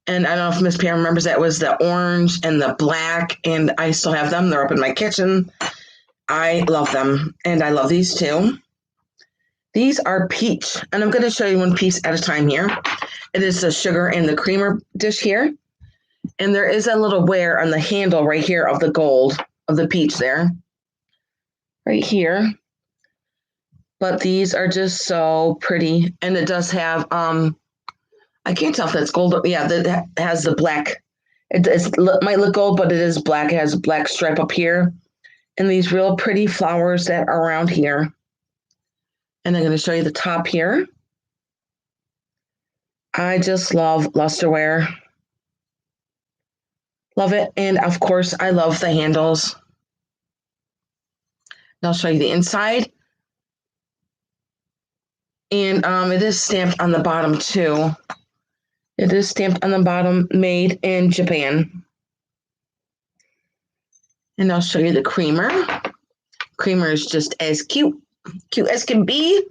Speaker 1: And I don't know if Miss Pam remembers that. It was the orange and the black, and I still have them. They're up in my kitchen. I love them, and I love these too. These are peach, and I'm going to show you one piece at a time here. It is the sugar and the creamer dish here, and there is a little wear on the handle right here of the gold of the peach there, right here. But these are just so pretty, and it does have I can't tell if that's gold. Yeah, that has the black. It might look gold, but it is black. It has a black stripe up here, and these real pretty flowers that are around here. And I'm going to show you the top here. I just love lusterware. Love it. And of course, I love the handles. And I'll show you the inside. And it is stamped on the bottom too. It is stamped on the bottom, made in Japan. And I'll show you the creamer. Creamer is just as cute as can be.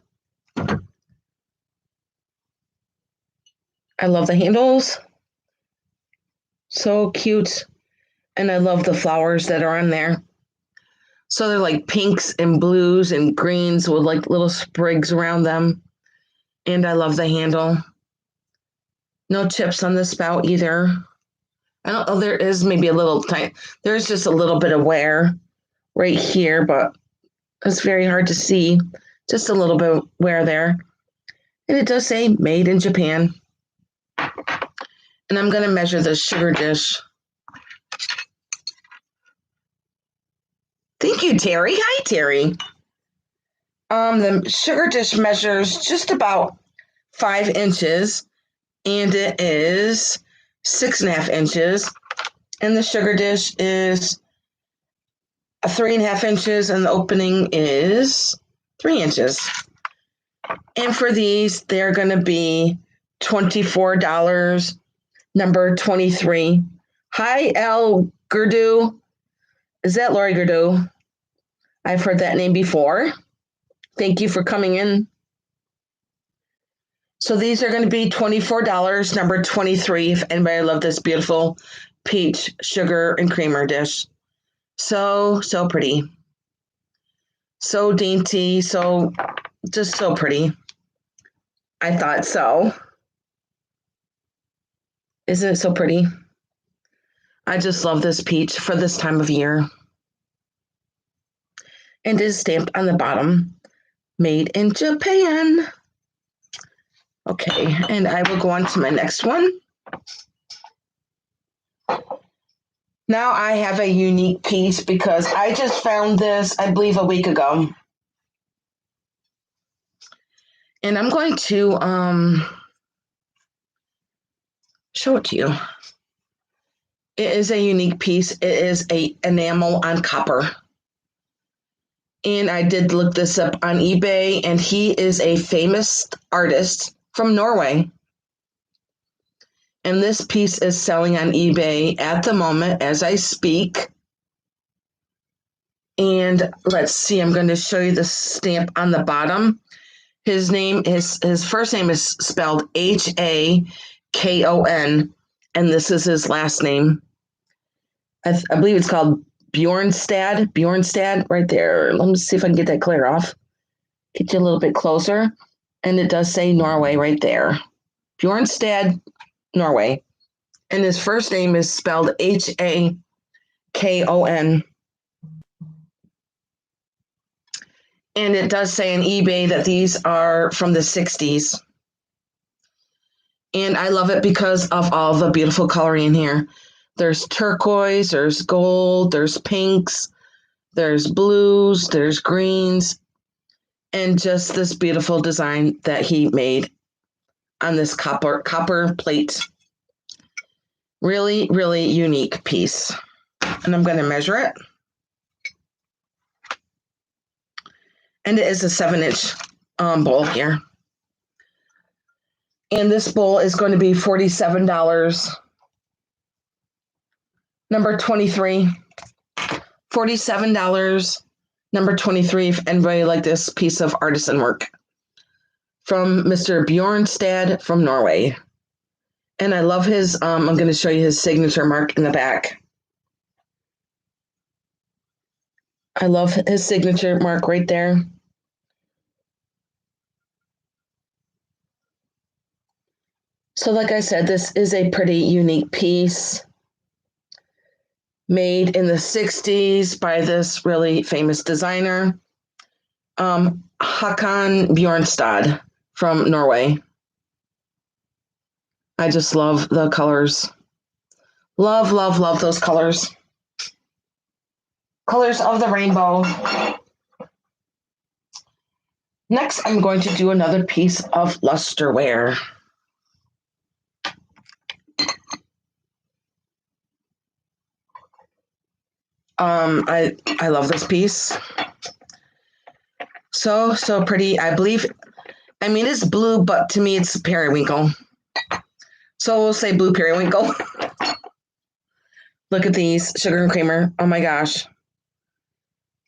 Speaker 1: I love the handles. So cute. And I love the flowers that are on there. So they're like pinks and blues and greens with like little sprigs around them. And I love the handle. No chips on the spout either. I don't know, there is maybe a little tiny, there's just a little bit of wear right here, but it's very hard to see. Just a little bit of wear there. And it does say made in Japan. And I'm going to measure the sugar dish. Thank you, Terry. Hi, Terry. The sugar dish measures just about 5 inches, and it is 6.5 inches. And the sugar dish is 3.5 inches, and the opening is 3 inches. And for these, they're going to be $24, number 23. Hi, L. Gurdu. Is that Lori Gurdu? I've heard that name before. Thank you for coming in. So these are going to be $24, number 23. If anybody loved this beautiful peach sugar and creamer dish. So pretty. So dainty, just so pretty. I thought so. Isn't it so pretty? I just love this peach for this time of year. And it is stamped on the bottom, made in Japan. Okay, and I will go on to my next one. Now I have a unique piece because I just found this, I believe, a week ago. And I'm going to show it to you. It is a unique piece. It is a enamel on copper. And I did look this up on eBay, and he is a famous artist from Norway. And this piece is selling on eBay at the moment as I speak. And let's see, I'm going to show you the stamp on the bottom. His first name is spelled Hakon, and this is his last name. I believe it's called Bjornstad right there. Let me see if I can get that clear off. Get you a little bit closer. And it does say Norway right there. Bjornstad, Norway. And his first name is spelled Hakon. And it does say on eBay that these are from the 60s. And I love it because of all the beautiful coloring in here. There's turquoise, there's gold, there's pinks, there's blues, there's greens, and just this beautiful design that he made on this copper plate. Really, really unique piece. And I'm going to measure it. And it is a 7-inch bowl here. And this bowl is going to be $47. Number 23. $47. Number 23. If anybody like this piece of artisan work. From Mr. Bjornstad from Norway. And I love his, I'm going to show you his signature mark in the back. I love his signature mark right there. So like I said, this is a pretty unique piece made in the 60s by this really famous designer, Hakon Bjornstad from Norway. I just love the colors. Love, love, love those colors. Colors of the rainbow. Next, I'm going to do another piece of luster ware. I love this piece. So pretty. I believe, it's blue, but to me it's periwinkle. So we'll say blue periwinkle. Look at these, sugar and creamer. Oh my gosh.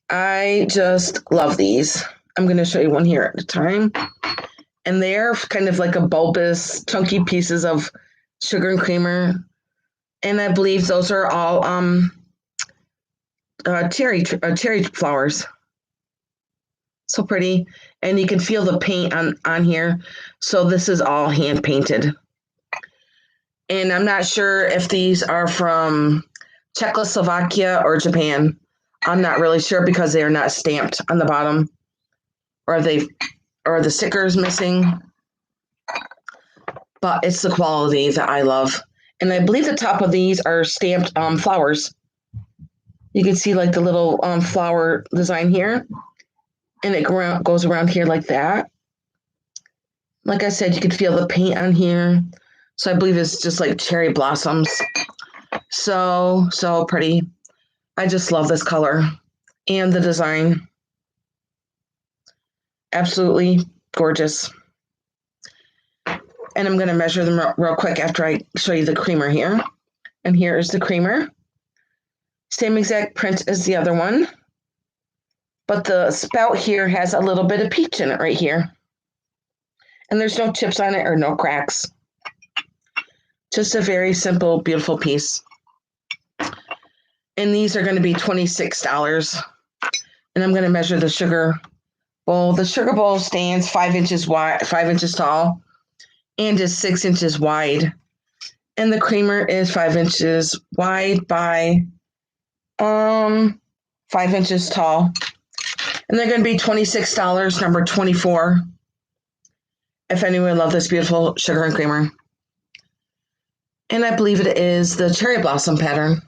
Speaker 1: I just love these. I'm going to show you one here at a time. And they're kind of like a bulbous, chunky pieces of sugar and creamer. And I believe those are all cherry flowers. So pretty. And you can feel the paint on here. So this is all hand painted. And I'm not sure if these are from Czechoslovakia or Japan. I'm not really sure because they are not stamped on the bottom. Or the stickers missing. But it's the quality that I love. And I believe the top of these are stamped flowers. You can see like the little flower design here. And it goes around here like that. Like I said, you can feel the paint on here. So I believe it's just like cherry blossoms. So pretty. I just love this color. And the design, absolutely gorgeous. And I'm going to measure them real quick after I show you the creamer here. And here is the creamer. Same exact print as the other one. But the spout here has a little bit of peach in it right here. And there's no chips on it or no cracks. Just a very simple, beautiful piece. And these are going to be $26. And I'm going to measure the sugar bowl. The sugar bowl stands 5 inches wide, 5 inches tall, and is 6 inches wide. And the creamer is 5 inches wide by 5 inches tall. And they're going to be $26, number 24. If anyone loves this beautiful sugar and creamer. And I believe it is the cherry blossom pattern.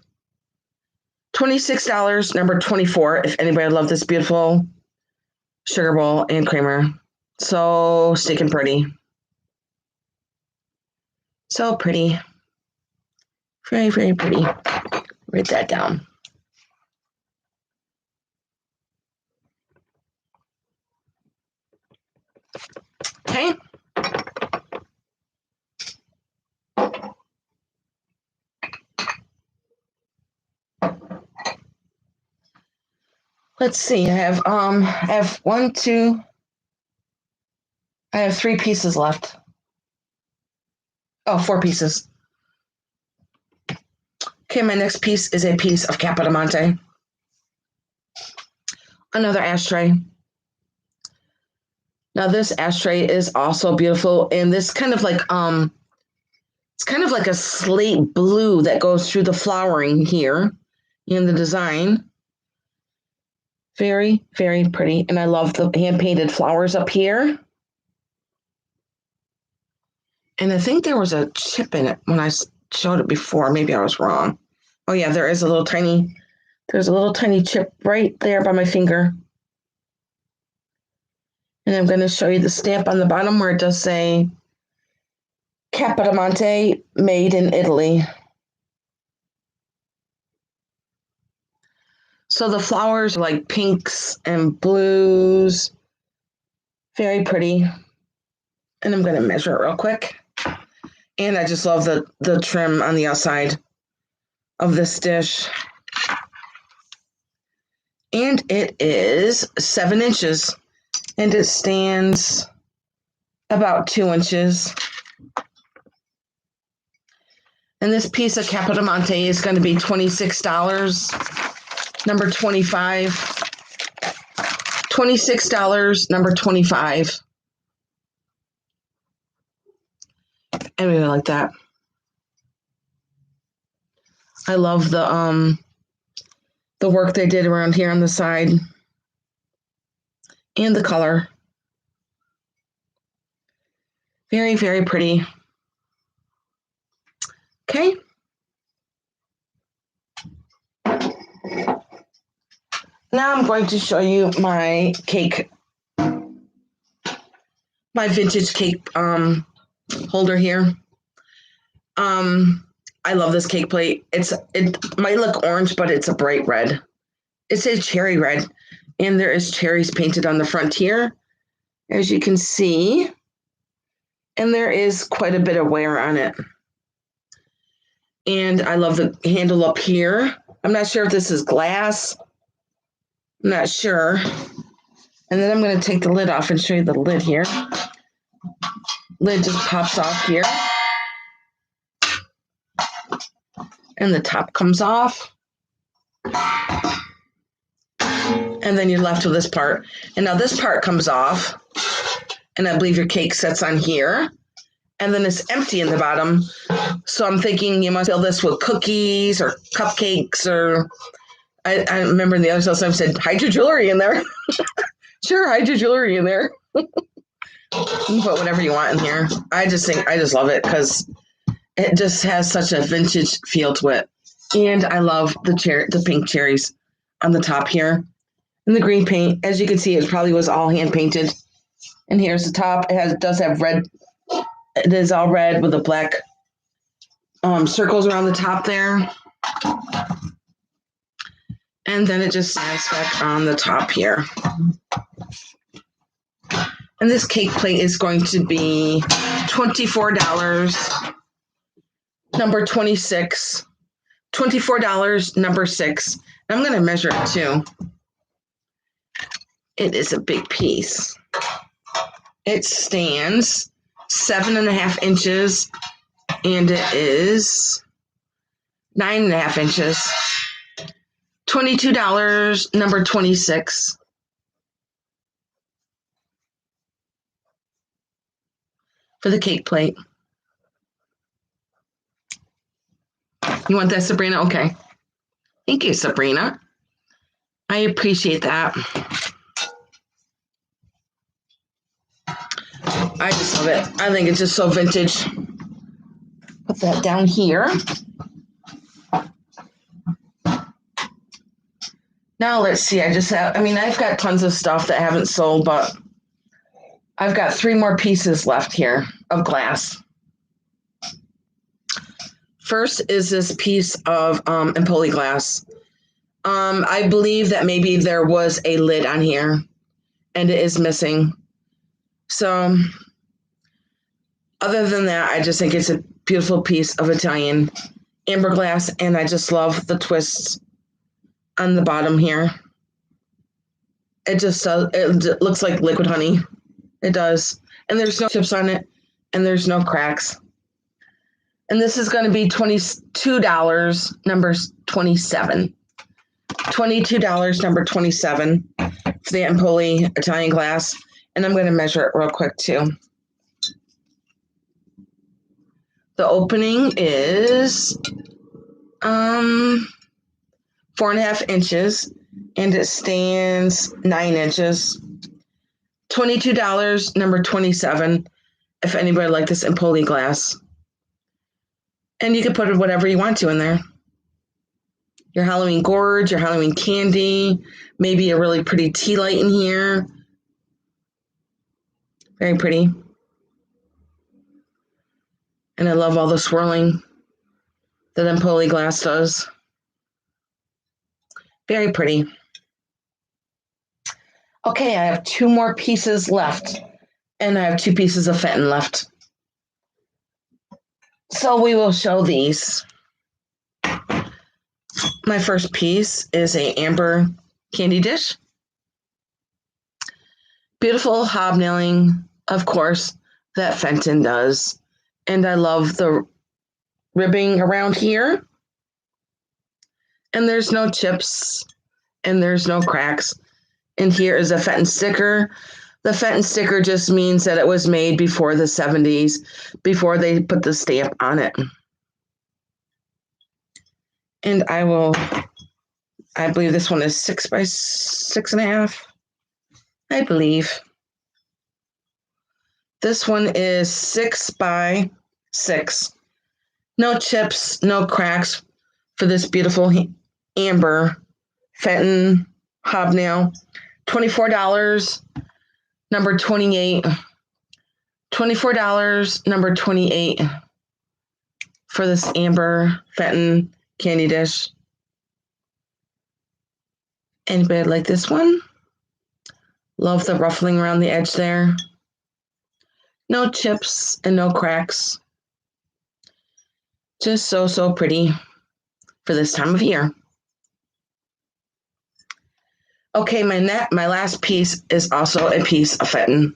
Speaker 1: $26, number 24, if anybody loves this beautiful sugar bowl and creamer. So stinking pretty. So pretty. Very, very pretty. Write that down. Okay. Let's see. I have 3 pieces left. Oh, 4 pieces. Okay, my next piece is a piece of Capodimonte. Another ashtray. Now this ashtray is also beautiful, and this kind of like it's kind of like a slate blue that goes through the flowering here in the design. Very, very pretty, and I love the hand-painted flowers up here. And I think there was a chip in it when I showed it before. Maybe I was wrong. Oh yeah, there's a little tiny chip right there by my finger. And I'm going to show you the stamp on the bottom where it does say Capodimonte, made in Italy. So the flowers are like pinks and blues. Very pretty. And I'm going to measure it real quick. And I just love the trim on the outside of this dish. And it is 7 inches. And it stands about 2 inches. And this piece of Capodimonte is going to be $26, number 25. $26, number 25. I really like that. I love the work they did around here on the side. And the color. Very, very pretty. Okay. Now I'm going to show you my cake, my vintage cake holder here. I love this cake plate. It might look orange, but it's a bright red. It says cherry red, and there is cherries painted on the front here, as you can see. And there is quite a bit of wear on it. And I love the handle up here. I'm not sure if this is glass. I'm not sure. And then I'm going to take the lid off and show you the lid here. Lid just pops off here. And the top comes off. And then you're left with this part. And now this part comes off. And I believe your cake sits on here. And then it's empty in the bottom. So I'm thinking you must fill this with cookies or cupcakes or... I remember in the other sales I said, hide your jewelry in there. Sure, hide your jewelry in there. You can put whatever you want in here. I just love it because it just has such a vintage feel to it. And I love the pink cherries on the top here. And the green paint, as you can see, it probably was all hand painted. And here's the top. It does have red. It is all red with the black circles around the top there. And then it just snaps back on the top here. And this cake plate is going to be $24, number 26. $24, number 6. I'm going to measure it too. It is a big piece. It stands 7.5 inches, and it is 9.5 inches. $22, number 26. For the cake plate. You want that, Sabrina? Okay. Thank you, Sabrina. I appreciate that. I just love it. I think it's just so vintage. Put that down here. Now let's see. I've got tons of stuff that I haven't sold, but I've got 3 more pieces left here of glass. First is this piece of Empoli glass. I believe that maybe there was a lid on here, and it is missing. So, other than that, I just think it's a beautiful piece of Italian amber glass, and I just love the twists on the bottom here. It looks like liquid honey. It does. And there's no chips on it, and there's no cracks. And this is going to be $22, number 27. $22, number 27 for the Empoli Italian glass. And I'm going to measure it real quick too. The opening is 4.5 inches, and it stands 9 inches. $22, number 27, if anybody like this Empoli glass. And you can put whatever you want to in there. Your Halloween gourd, your Halloween candy, maybe a really pretty tea light in here. Very pretty. And I love all the swirling that Empoli glass does. Very pretty. Okay, I have 2 more pieces left, and I have 2 pieces of Fenton left. So we will show these. My first piece is a amber candy dish. Beautiful hobnailing, of course, that Fenton does. And I love the ribbing around here. And there's no chips, and there's no cracks. And here is a Fenton sticker. The Fenton sticker just means that it was made before the 70s, before they put the stamp on it. And I believe this one is 6 by 6.5. I believe. This one is 6 by 6. No chips, no cracks for this beautiful amber Fenton hobnail. $24, number 28. $24, number 28 for this amber Fenton candy dish. Anybody like this one? Love the ruffling around the edge there. No chips and no cracks. Just so pretty for this time of year. Okay, my last piece is also a piece of Fenton.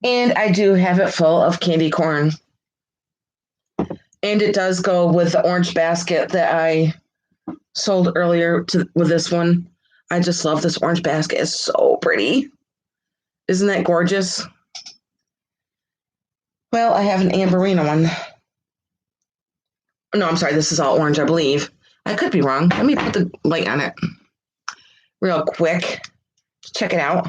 Speaker 1: And I do have it full of candy corn. And it does go with the orange basket that I sold earlier with this one. I just love this orange basket. It's so pretty. Isn't that gorgeous? Well, I have an amberina one. No, I'm sorry. This is all orange, I believe. I could be wrong. Let me put the light on it real quick. Check it out.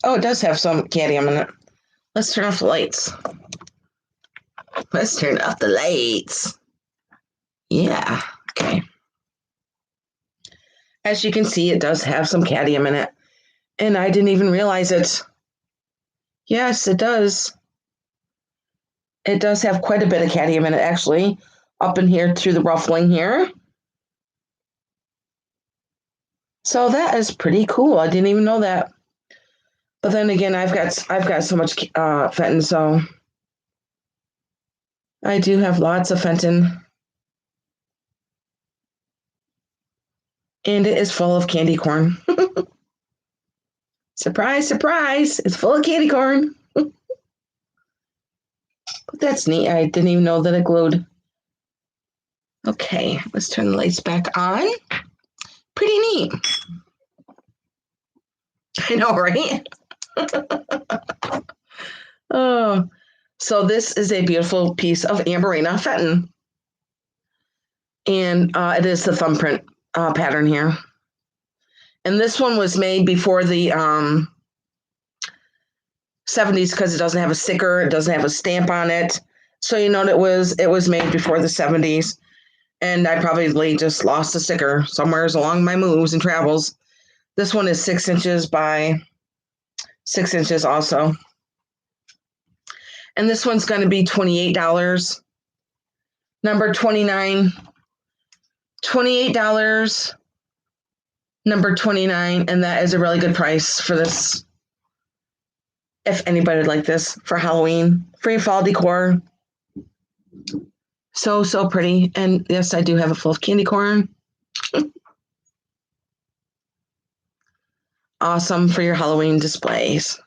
Speaker 1: Oh, it does have some cadmium in it. Let's turn off the lights. Let's turn off the lights. Yeah, okay. As you can see, it does have some cadmium in it. And I didn't even realize it. Yes, it does. It does have quite a bit of cadmium in it, actually, up in here through the ruffling here. So that is pretty cool. I didn't even know that. But then again, I've got so much Fenton, so I do have lots of Fenton, and it is full of candy corn. Surprise, surprise! It's full of candy corn. But that's neat. I didn't even know that it glowed. Okay, let's turn the lights back on. Pretty neat. I know, right? Oh, so this is a beautiful piece of Amberina Fenton, and it is the thumbprint pattern here. And this one was made before the 70s because it doesn't have a sticker, it doesn't have a stamp on it. So you know it was made before the 70s, and I probably just lost a sticker somewhere along my moves and travels. This one is 6 inches by 6 inches also. And this one's going to be $28. Number 29, $28. Number 29, and that is a really good price for this. If anybody would like this for Halloween, free fall decor. So pretty. And yes, I do have it full of candy corn. Awesome for your Halloween displays.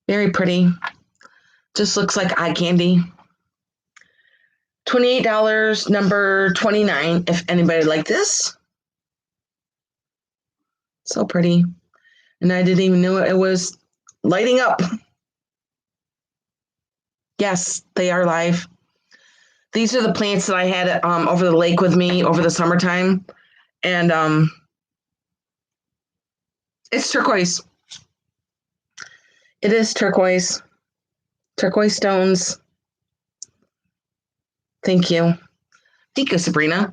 Speaker 1: Very pretty. Just looks like eye candy. $28, number 29, if anybody would like this. So pretty. And I didn't even know it was lighting up. Yes, they are live. These are the plants that I had over the lake with me over the summertime. And it's turquoise. It is turquoise. Turquoise stones. Thank you. Thank you, Sabrina.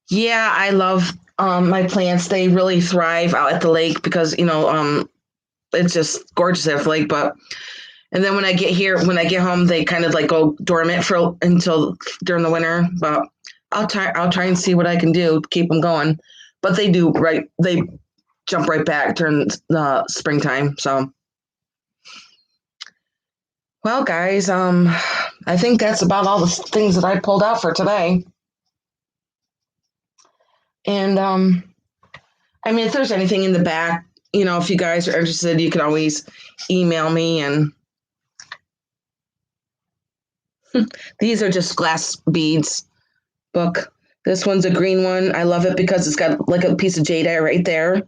Speaker 1: Yeah, I love my plants. They really thrive out at the lake because, it's just gorgeous at the lake. And then when I get home, they kind of like go dormant until during the winter. But I'll try and see what I can do to keep them going. But they jump right back during the springtime. So, well, guys, I think that's about all the things that I pulled out for today. And if there's anything in the back, if you guys are interested, you can always email me. And these are just glass beads book. This one's a green one. I love it because it's got like a piece of jadeite right there.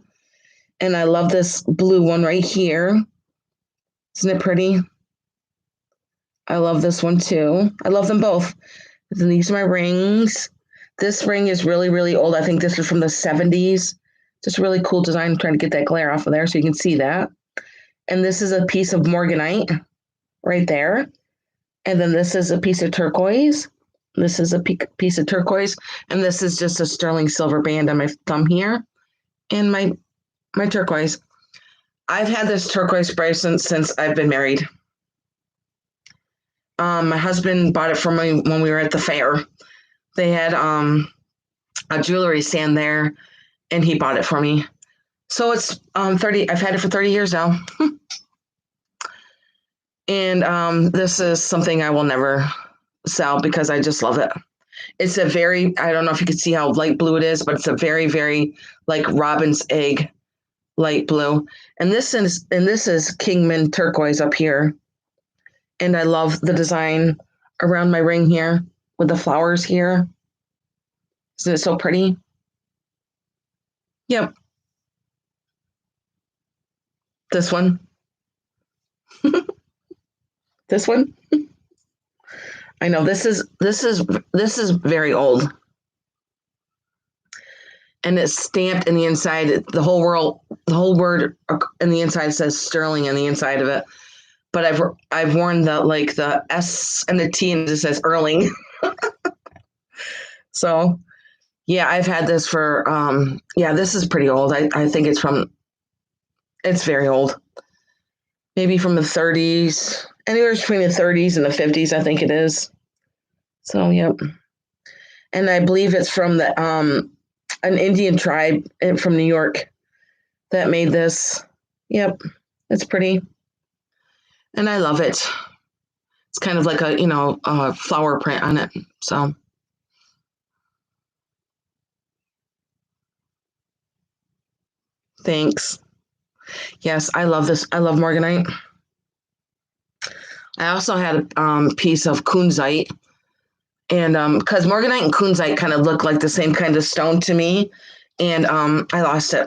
Speaker 1: And I love this blue one right here. Isn't it pretty? I love this one too. I love them both. And these are my rings. This ring is really, really old. I think this is from the 70s. Just a really cool design. I'm trying to get that glare off of there so you can see that. And this is a piece of morganite right there. And then this is a piece of turquoise. This is a piece of turquoise. And this is just a sterling silver band on my thumb here. And my turquoise. I've had this turquoise bracelet since I've been married. My husband bought it for me when we were at the fair. They had a jewelry stand there, and he bought it for me. So it's 30. I've had it for 30 years now. And this is something I will never sell because I just love it. It's I don't know if you can see how light blue it is, but it's a very, very like robin's egg light blue. And this is Kingman turquoise up here. And I love the design around my ring here with the flowers here. Isn't it so pretty? Yep. This one. This one. I know this is very old. And it's stamped in the inside. The whole word in the inside says sterling in the inside of it. But I've worn the S and the T and it says Erling. So yeah, I've had this for this is pretty old. I think it's very old. maybe from the 30s, anywhere between the 30s and the 50s, I think it is. So, yep. And I believe it's from the an Indian tribe from New York that made this. Yep, it's pretty, and I love it. It's kind of like a flower print on it. So, thanks. Yes, I love this. I love morganite. I also had a piece of kunzite, and because morganite and kunzite kind of look like the same kind of stone to me, and I lost it.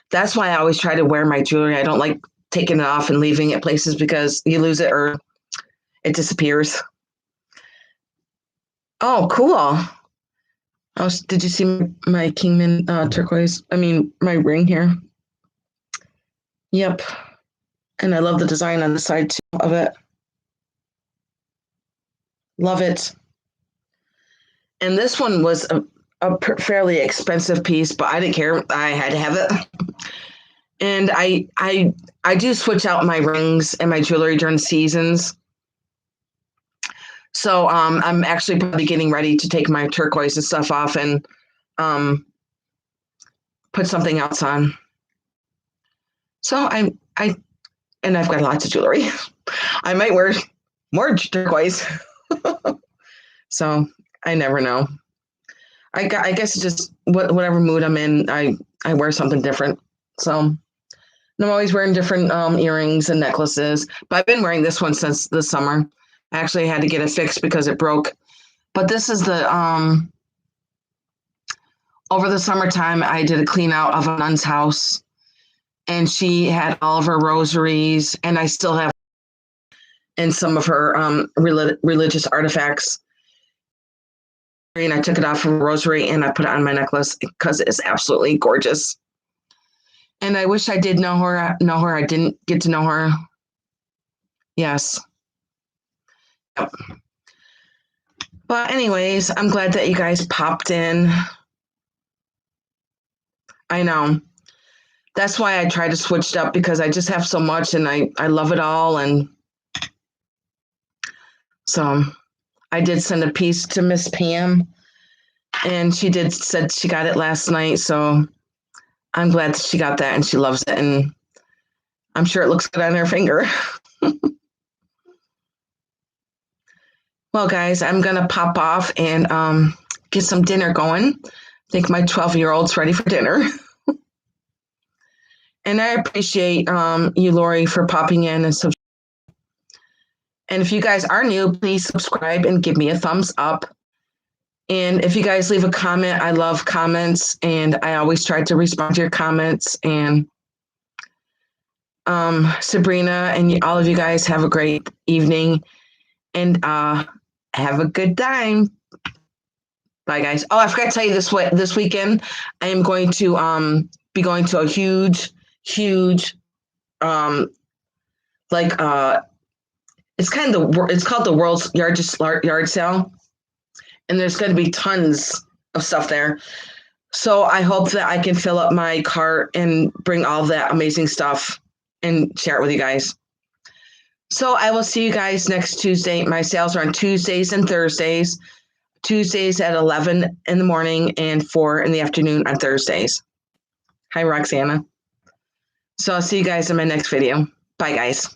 Speaker 1: That's why I always try to wear my jewelry. I don't like taking it off and leaving it places because you lose it or it disappears. Oh, cool. Did you see my Kingman turquoise? I mean, my ring here. Yep. And I love the design on the side too of it. Love it. And this one was a fairly expensive piece, but I didn't care. I had to have it. And I do switch out my rings and my jewelry during seasons. So I'm actually probably getting ready to take my turquoise and stuff off and put something else on. So and I've got lots of jewelry. I might wear more turquoise. So I never know. I guess it's just whatever mood I'm in, I wear something different. So and I'm always wearing different earrings and necklaces. But I've been wearing this one since the summer. I actually had to get it fixed because it broke. But this is the over the summertime, I did a clean out of a nun's house, and she had all of her rosaries, and I still have and some of her religious artifacts. And I took it off from a rosary and I put it on my necklace because it's absolutely gorgeous. And I wish I did know her. I didn't get to know her. Yes. Yep. But anyways, I'm glad that you guys popped in. I know. That's why I try to switch it up because I just have so much and I love it all. And so I did send a piece to Miss Pam and she said she got it last night. So I'm glad that she got that and she loves it. And I'm sure it looks good on her finger. Well, guys, I'm going to pop off and get some dinner going. I think my 12-year-old's ready for dinner. And I appreciate you, Lori, for popping in and subscribing. And if you guys are new, please subscribe and give me a thumbs up. And if you guys leave a comment, I love comments, and I always try to respond to your comments. And Sabrina and all of you guys have a great evening, and have a good time. Bye, guys. Oh, I forgot to tell you this weekend, I am going to be going to a huge it's called the world's yard sale, and there's going to be tons of stuff there. So I hope that I can fill up my cart and bring all that amazing stuff and share it with you guys. So I will see you guys next Tuesday. My sales are on Tuesdays and Thursdays. Tuesdays at 11 in the morning and 4 in the afternoon on Thursdays. Hi, Roxana. So I'll see you guys in my next video. Bye, guys.